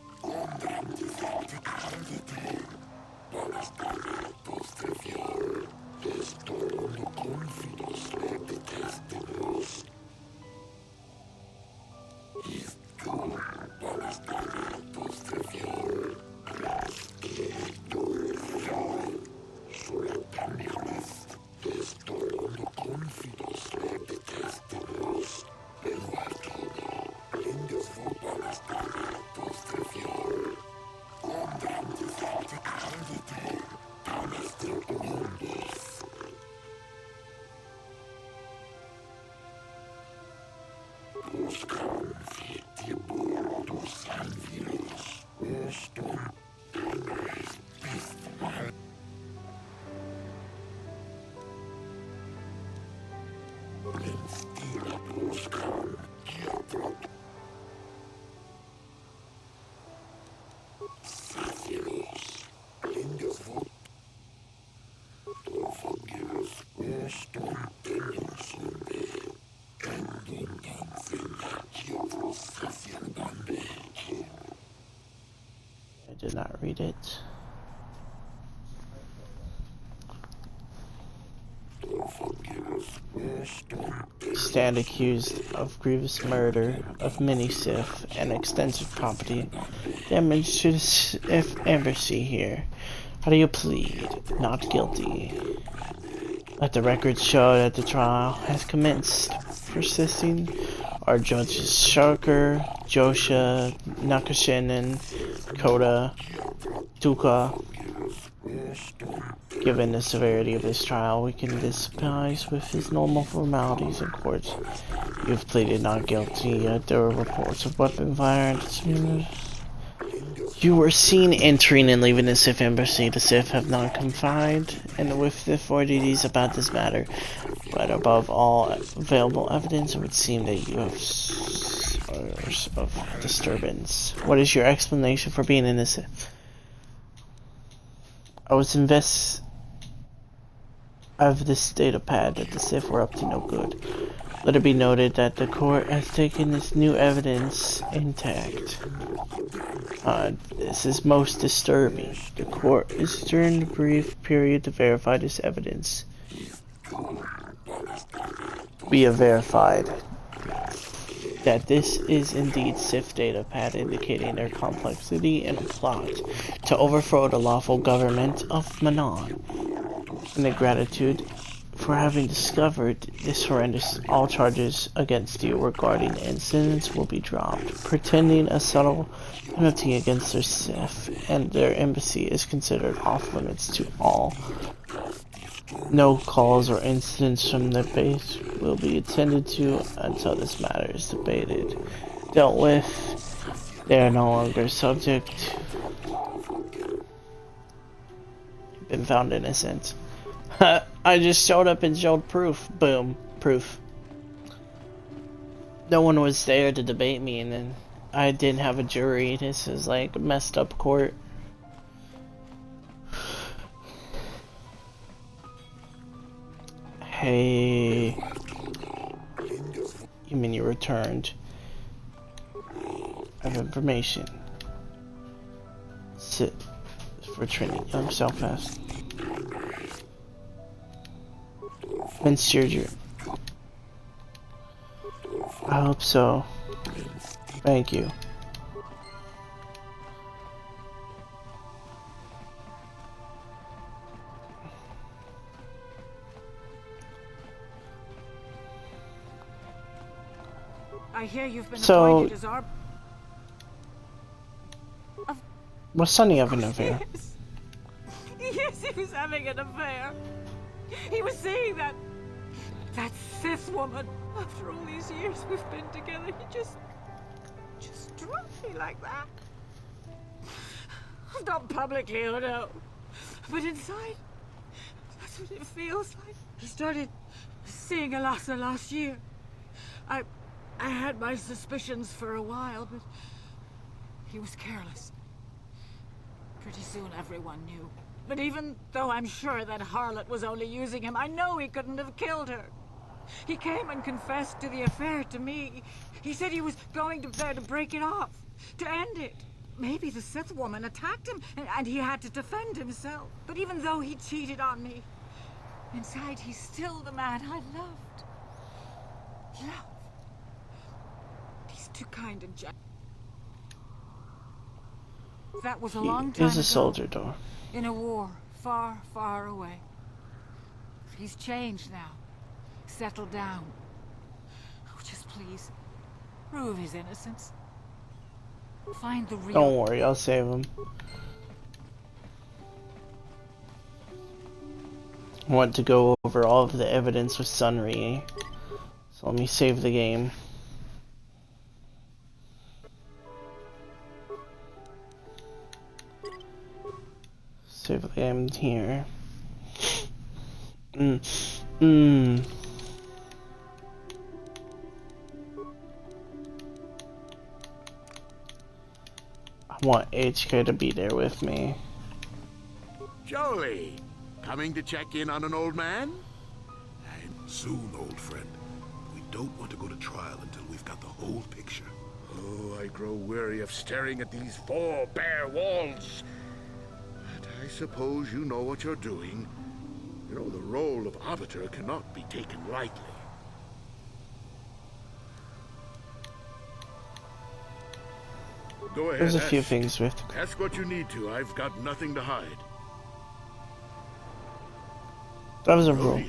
I did not read it. Stand accused of grievous murder of many Sith and extensive property damage to the Sith embassy here. How do you plead? Not guilty. Let the records show that the trial has commenced. Persisting are judges Sharker, Josha, Nakashinen, Koda, Duka. Given the severity of this trial, we can dispense with his normal formalities in court. You have pleaded not guilty, yet there are reports of weapon violence. You were seen entering and leaving the Sith embassy. The Sith have not confined and with the authorities about this matter, but above all available evidence, it would seem that you have source of disturbance. What is your explanation for being in the Sith? I was of this data pad that the Sith were up to no good. Let it be noted that the court has taken this new evidence intact. This is most disturbing. The court is during a brief period to verify this evidence. We have verified that this is indeed Sith data pad, indicating their complexity and a plot to overthrow the lawful government of Manon. In gratitude for having discovered this horrendous, all charges against you regarding the incidents will be dropped. Pretending a subtle penalty against their Sith and their embassy is considered off limits to all. No calls or incidents from the base will be attended to until this matter is dealt with. They are no longer subject. Been found innocent. I just showed up and showed proof. Boom. Proof. No one was there to debate me, and then I didn't have a jury. This is like a messed up court. Hey. You mean you returned? I have information. Sit for training young Selfast. Monsieur, I hope so. Thank you. I hear you've been appointed as our... Was Sonny having an affair? Yes, he was having an affair. He was saying that Sith woman, after all these years we've been together, he just dropped me like that. Not publicly, oh no. But inside, that's what it feels like. He started seeing Alasa last year. I had my suspicions for a while, but he was careless. Pretty soon everyone knew. But even though I'm sure that harlot was only using him, I know he couldn't have killed her. He came and confessed to the affair to me. He said he was going there to break it off, to end it. Maybe the Sith woman attacked him, and he had to defend himself. But even though he cheated on me, inside he's still the man I loved. Love. He's too kind and just. That was a long time ago. He's a soldier, though. In a war, far, far away. He's changed now. Settled down. Oh, just please, prove his innocence. Find the real... Don't worry, I'll save him. I want to go over all of the evidence with Sunri. So let me save the game. Save the game here. I want HK to be there with me. Joey, coming to check in on an old man? And soon, old friend. We don't want to go to trial until we've got the whole picture. Oh, I grow weary of staring at these four bare walls. But I suppose you know what you're doing. You know, the role of arbiter cannot be taken lightly. Go ahead. There's a few things with. Ask what you need to. I've got nothing to hide. That was a rule.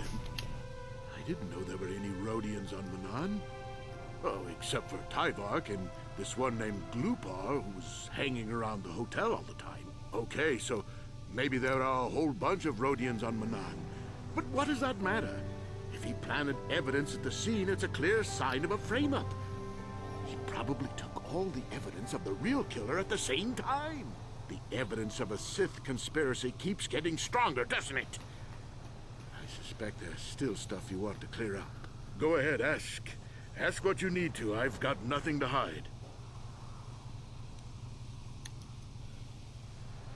I didn't know there were any Rhodians on Manon. Oh, except for Tyvark and this one named Glupar who was hanging around the hotel all the time. Okay, so maybe there are a whole bunch of Rhodians on Manon. But what does that matter? If he planted evidence at the scene, it's a clear sign of a frame-up. He probably took all the evidence of the real killer at the same time. The evidence of a Sith conspiracy keeps getting stronger, doesn't it? I suspect there's still stuff you want to clear up. Go ahead, ask. Ask what you need to. I've got nothing to hide.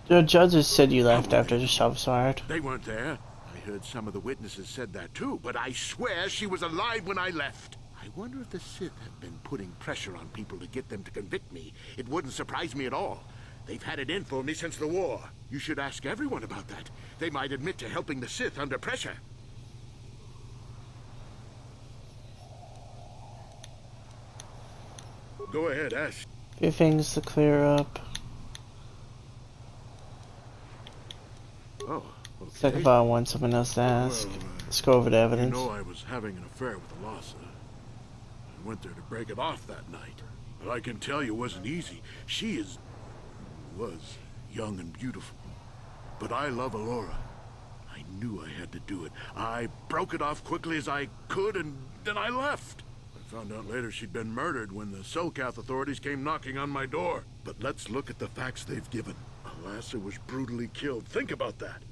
The judges said you left after the shove fired. They weren't there. I heard some of the witnesses said that too, but I swear she was alive when I left. I wonder if the Sith have been putting pressure on people to get them to convict me. It wouldn't surprise me at all. They've had it in for me since the war. You should ask everyone about that. They might admit to helping the Sith under pressure. Go ahead, ask. Few things to clear up. Oh, okay. Second of all, I want someone else to ask. Well, Let's go over the evidence. You know I was having an affair with Alasa. I went there to break it off that night. But I can tell you it wasn't easy. She was young and beautiful. But I love Alora. I knew I had to do it. I broke it off quickly as I could, and then I left. I found out later she'd been murdered when the Selkath authorities came knocking on my door. But let's look at the facts they've given. Alasa was brutally killed. Think about that.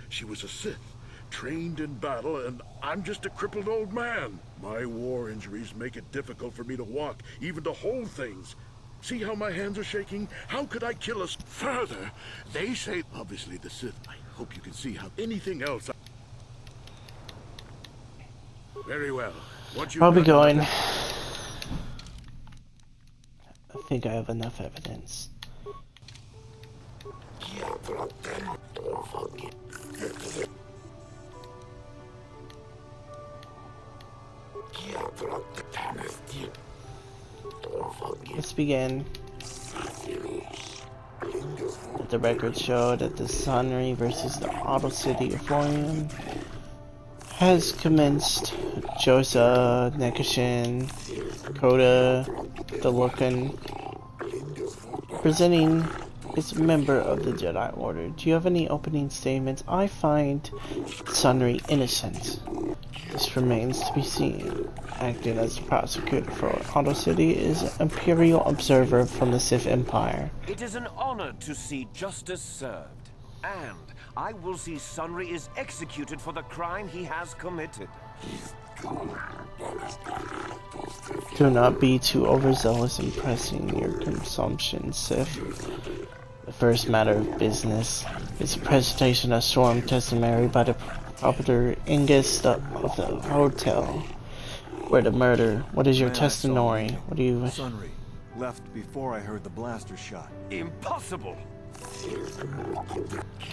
She was a Sith, trained in battle, and I'm just a crippled old man. My war injuries make it difficult for me to walk, even to hold things. See how my hands are shaking? How could I kill us further? They say, obviously the Sith. I hope you can see how anything else. Very well. I'll be going. I think I have enough evidence. Let's begin. The records show that the Sunry versus the Auto City Euphorium has commenced. Josa, Nekashin, Koda, the Lurkin, presenting as a member of the Jedi Order. Do you have any opening statements? I find Sunry innocent. This remains to be seen. Acting as the prosecutor for Auto City is an Imperial observer from the Sith Empire. It is an honor to see justice served. And I will see Sunry is executed for the crime he has committed. Do not be too overzealous in pressing your consumption, Sith. The first matter of business is the presentation of sworn testimony by the proprietor Ingus of the hotel where the murder. What is your testimony? What do you... Sunry left before I heard the blaster shot. Impossible!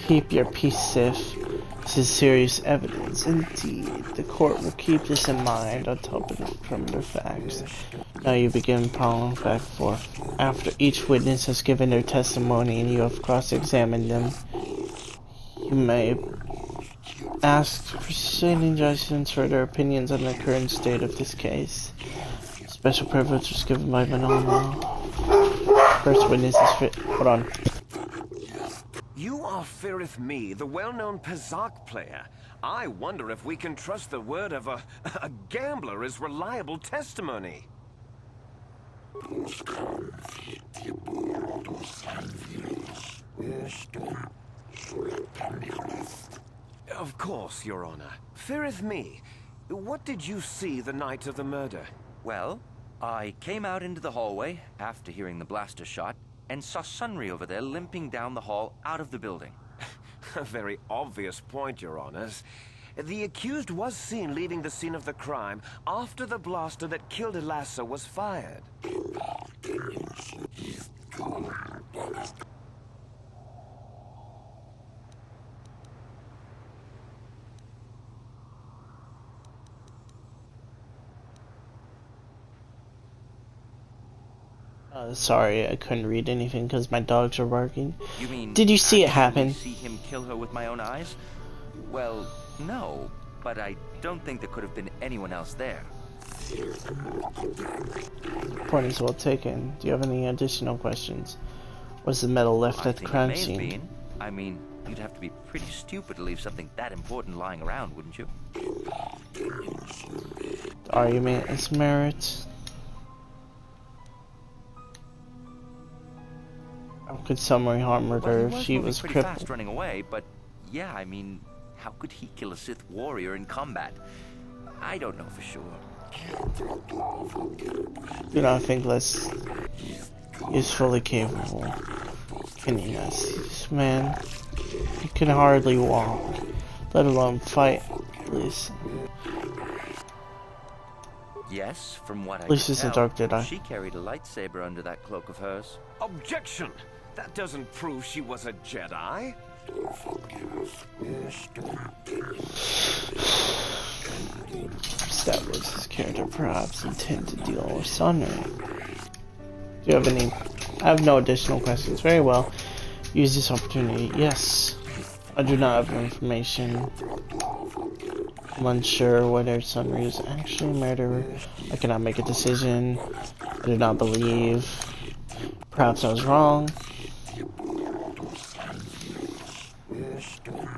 Keep your peace, Sith. This is serious evidence. Indeed, the court will keep this in mind on top of the perimeter facts. Now you begin plowing back and forth. After each witness has given their testimony and you have cross-examined them, you may ask proceeding judges for their opinions on the current state of this case. Special privilege was given by Manolo. First witness is fit. Hold on. You are Firith Me, the well-known Pazak player. I wonder if we can trust the word of a gambler as reliable testimony. Of course, Your Honor. Firith Me, what did you see the night of the murder? Well, I came out into the hallway after hearing the blaster shot and saw Sunry over there limping down the hall out of the building. A very obvious point, Your Honors. The accused was seen leaving the scene of the crime after the blaster that killed Alasa was fired. Sorry, I couldn't read anything because my dogs were barking. You mean, did you see it happen? See him kill her with my own eyes? Well, no, but I don't think there could have been anyone else there. Point is well taken. Do you have any additional questions? Was the medal left at the crime scene? I mean, you'd have to be pretty stupid to leave something that important lying around, wouldn't you? The argument is merit. How could Sunry harm her if she was crippled? Fast running away, but yeah, I mean, how could he kill a Sith warrior in combat? I don't know for sure. Do not think less is fully capable. Can you not see this man? He can hardly walk. let alone fight. At least. Yes, from what I At least could it's a tell, dark Jedi. she carried a lightsaber under that cloak of hers. Objection! That doesn't prove she was a Jedi. That was his character perhaps intend to deal with Sunray. Do you have any? I have no additional questions. Very well. Use this opportunity. Yes. I do not have information. I'm unsure whether Sunray is actually a murderer. I cannot make a decision. I do not believe. Perhaps I was wrong.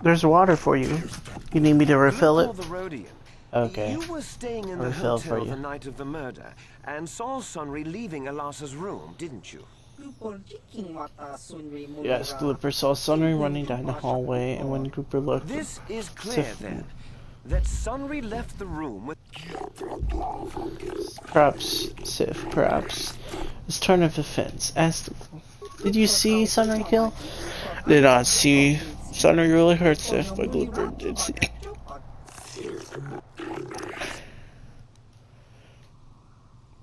There's water for you. You need me to refill it? Okay. You were staying in the hotel the night of the murder and saw Sunray leaving Elassa's room, didn't you? Yes, Glooper saw Sunray running down the hallway, and when Glooper looked... This is clear, then, that Sunray left the room with... Perhaps, Sif, perhaps. Let's turn of defense. Ask... Did you see Sunray kill? Did not see. Sunray really hurt Sif, but Glooper did see.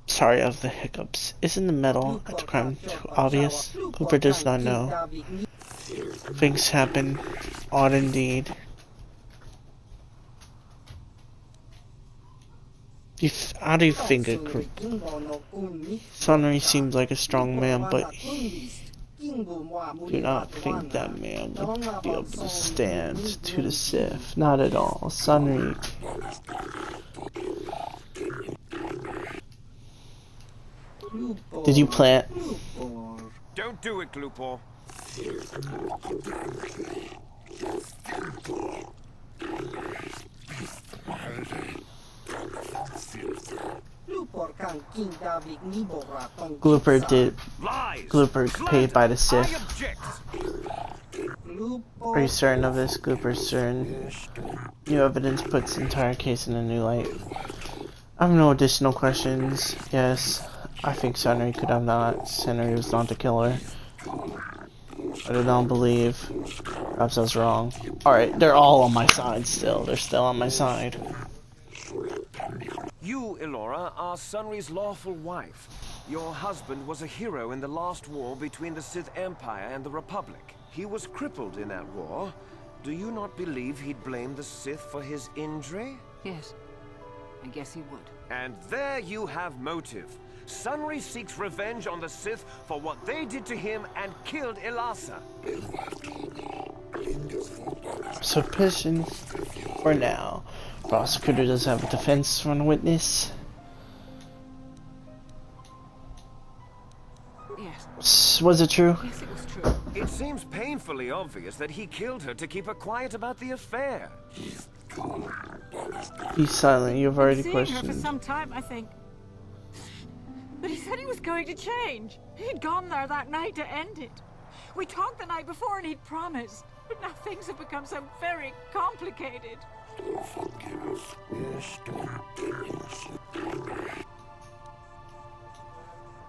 Sorry of the hiccups. Isn't the metal at the crime too obvious? Glooper does not know. Things happen. Odd indeed. How do you think it could... Sunray seems like a strong man, but do not think that man would be able to stand to the Sith. Not at all. Sunray... Did you plant? Don't do it, Glooper. Glooper did. Glooper paid by the Sith. Are you certain of this? Glooper's certain. New evidence puts the entire case in a new light. I have no additional questions. Yes, I think Sunray could have not. Sunray was not the killer. I do not believe. Perhaps I was wrong. Alright, they're all on my side still. They're still on my side. You, Elora, are Sunray's lawful wife. Your husband was a hero in the last war between the Sith Empire and the Republic. He was crippled in that war. Do you not believe he'd blame the Sith for his injury? Yes, I guess he would. And there you have motive. Sunray seeks revenge on the Sith for what they did to him and killed Elassa. Suspicion for now. Prosecutor does have a defense from a witness. Yes. Was it true? Yes, it was true. It seems painfully obvious that he killed her to keep her quiet about the affair. He's silent. You've already questioned. Her for some time, I think. But he said he was going to change. He'd gone there that night to end it. We talked the night before and he'd promised. But now things have become so very complicated.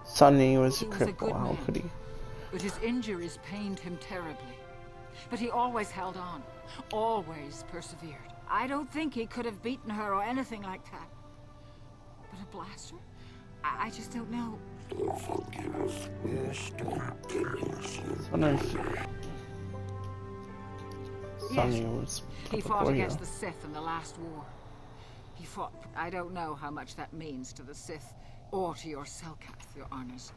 Sunny was a cripple. How could he? But his injuries pained him terribly. But he always held on. Always persevered. I don't think he could have beaten her or anything like that. But a blaster? I just don't know. Sunny was he fought against the Sith in the last war. He fought... I don't know how much that means to the Sith or to your Selkath, your honors.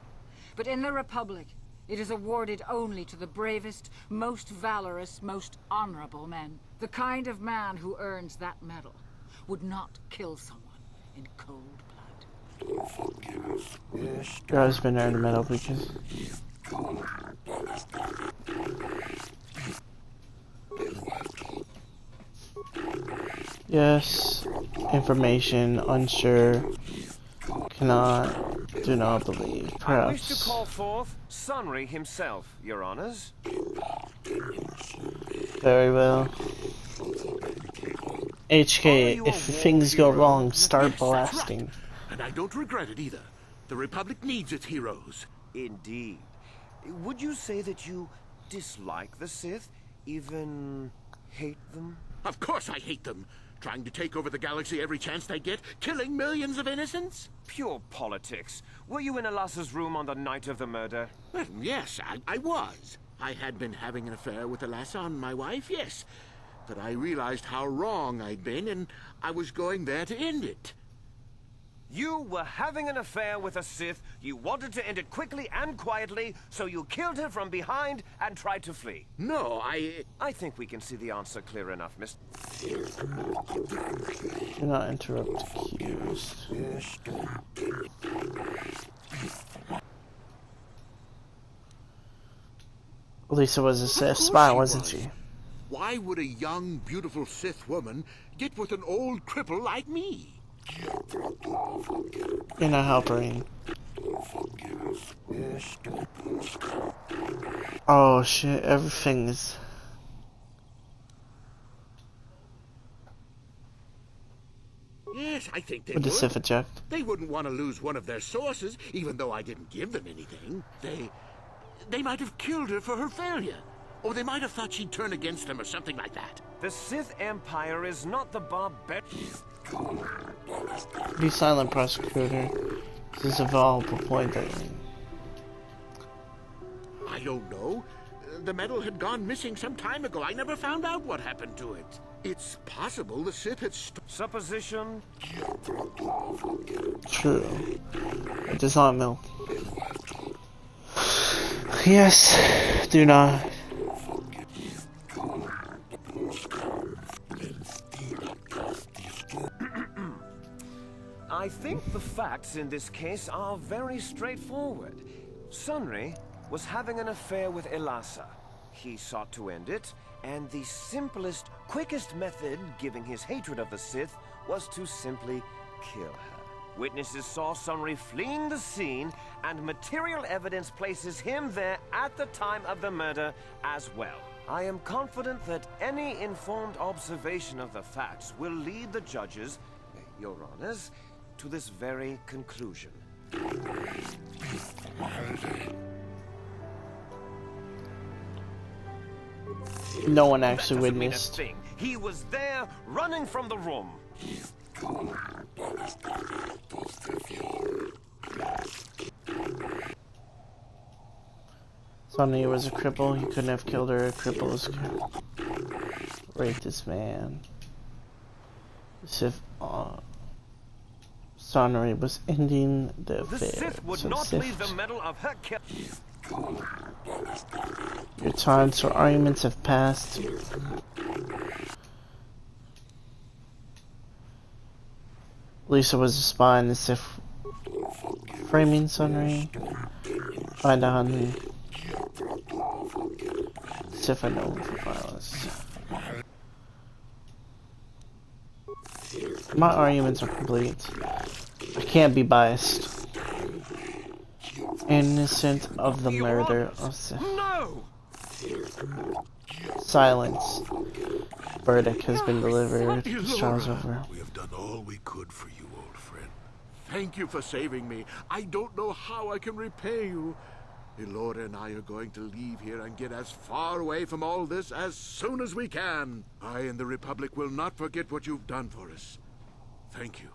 But in the Republic, it is awarded only to the bravest, most valorous, most honorable men. The kind of man who earns that medal would not kill someone in cold blood. Your husband earned a medal because... Yes. Information. Unsure. Cannot. Do not believe. Perhaps. I wish to call forth Sunray himself, your honors. Very well. HK, if things go wrong, start blasting. And I don't regret it either. The Republic needs its heroes. Indeed. Would you say that you dislike the Sith? Even hate them? Of course I hate them. Trying to take over the galaxy every chance they get, killing millions of innocents? Pure politics. Were you in Elassa's room on the night of the murder? Well, yes, I was. I had been having an affair with Elassa, my wife, yes. But I realized how wrong I'd been, and I was going there to end it. You were having an affair with a Sith, you wanted to end it quickly and quietly, so you killed her from behind and tried to flee. No, I think we can see the answer clear enough, Mr. Do not interrupt cues. Lisa was a Sith spy, wasn't she? Why would a young, beautiful Sith woman get with an old cripple like me? You're not helping. Oh shit, everything is... Yes, I think they With the would. Sith eject. They wouldn't want to lose one of their sources, even though I didn't give them anything. They might have killed her for her failure. Or they might have thought she'd turn against them or something like that. The Sith Empire is not the barbarian. Be silent, prosecutor. This is a valuable point that... I don't know. The medal had gone missing some time ago. I never found out what happened to it. It's possible the Sith had supposition. True. It does not milk. Yes, do not. I think the facts in this case are very straightforward. Sunry was having an affair with Elassa. He sought to end it, and the simplest, quickest method, given his hatred of the Sith, was to simply kill her. Witnesses saw Sunry fleeing the scene, and material evidence places him there at the time of the murder as well. I am confident that any informed observation of the facts will lead the judges, Your Honors, to this very conclusion. No one actually witnessed. He was there, running from the room. Sonny was a cripple. He couldn't have killed her. A cripple was raped this man. As if Sonny was ending the affair. The Sith would not leave the medal of her kill. Your times for arguments have passed. Lisa was a spy in the Sith framing Sunray. Find out on Sith I know for violence. My arguments are complete. I can't be biased. Innocent of the murder of Sith. No! Silence. Verdict has been delivered. The trial's over. We have done all we could for you, old friend. Thank you for saving me. I don't know how I can repay you. Elora and I are going to leave here and get as far away from all this as soon as we can. I and the Republic will not forget what you've done for us. Thank you.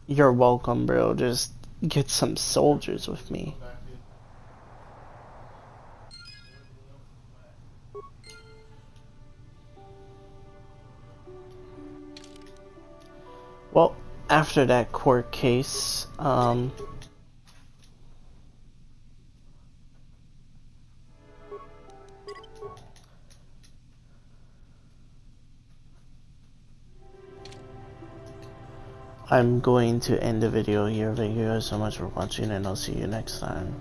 You're welcome, bro. Just get some soldiers with me. Well, after that court case, I'm going to end the video here. Thank you guys so much for watching, and I'll see you next time.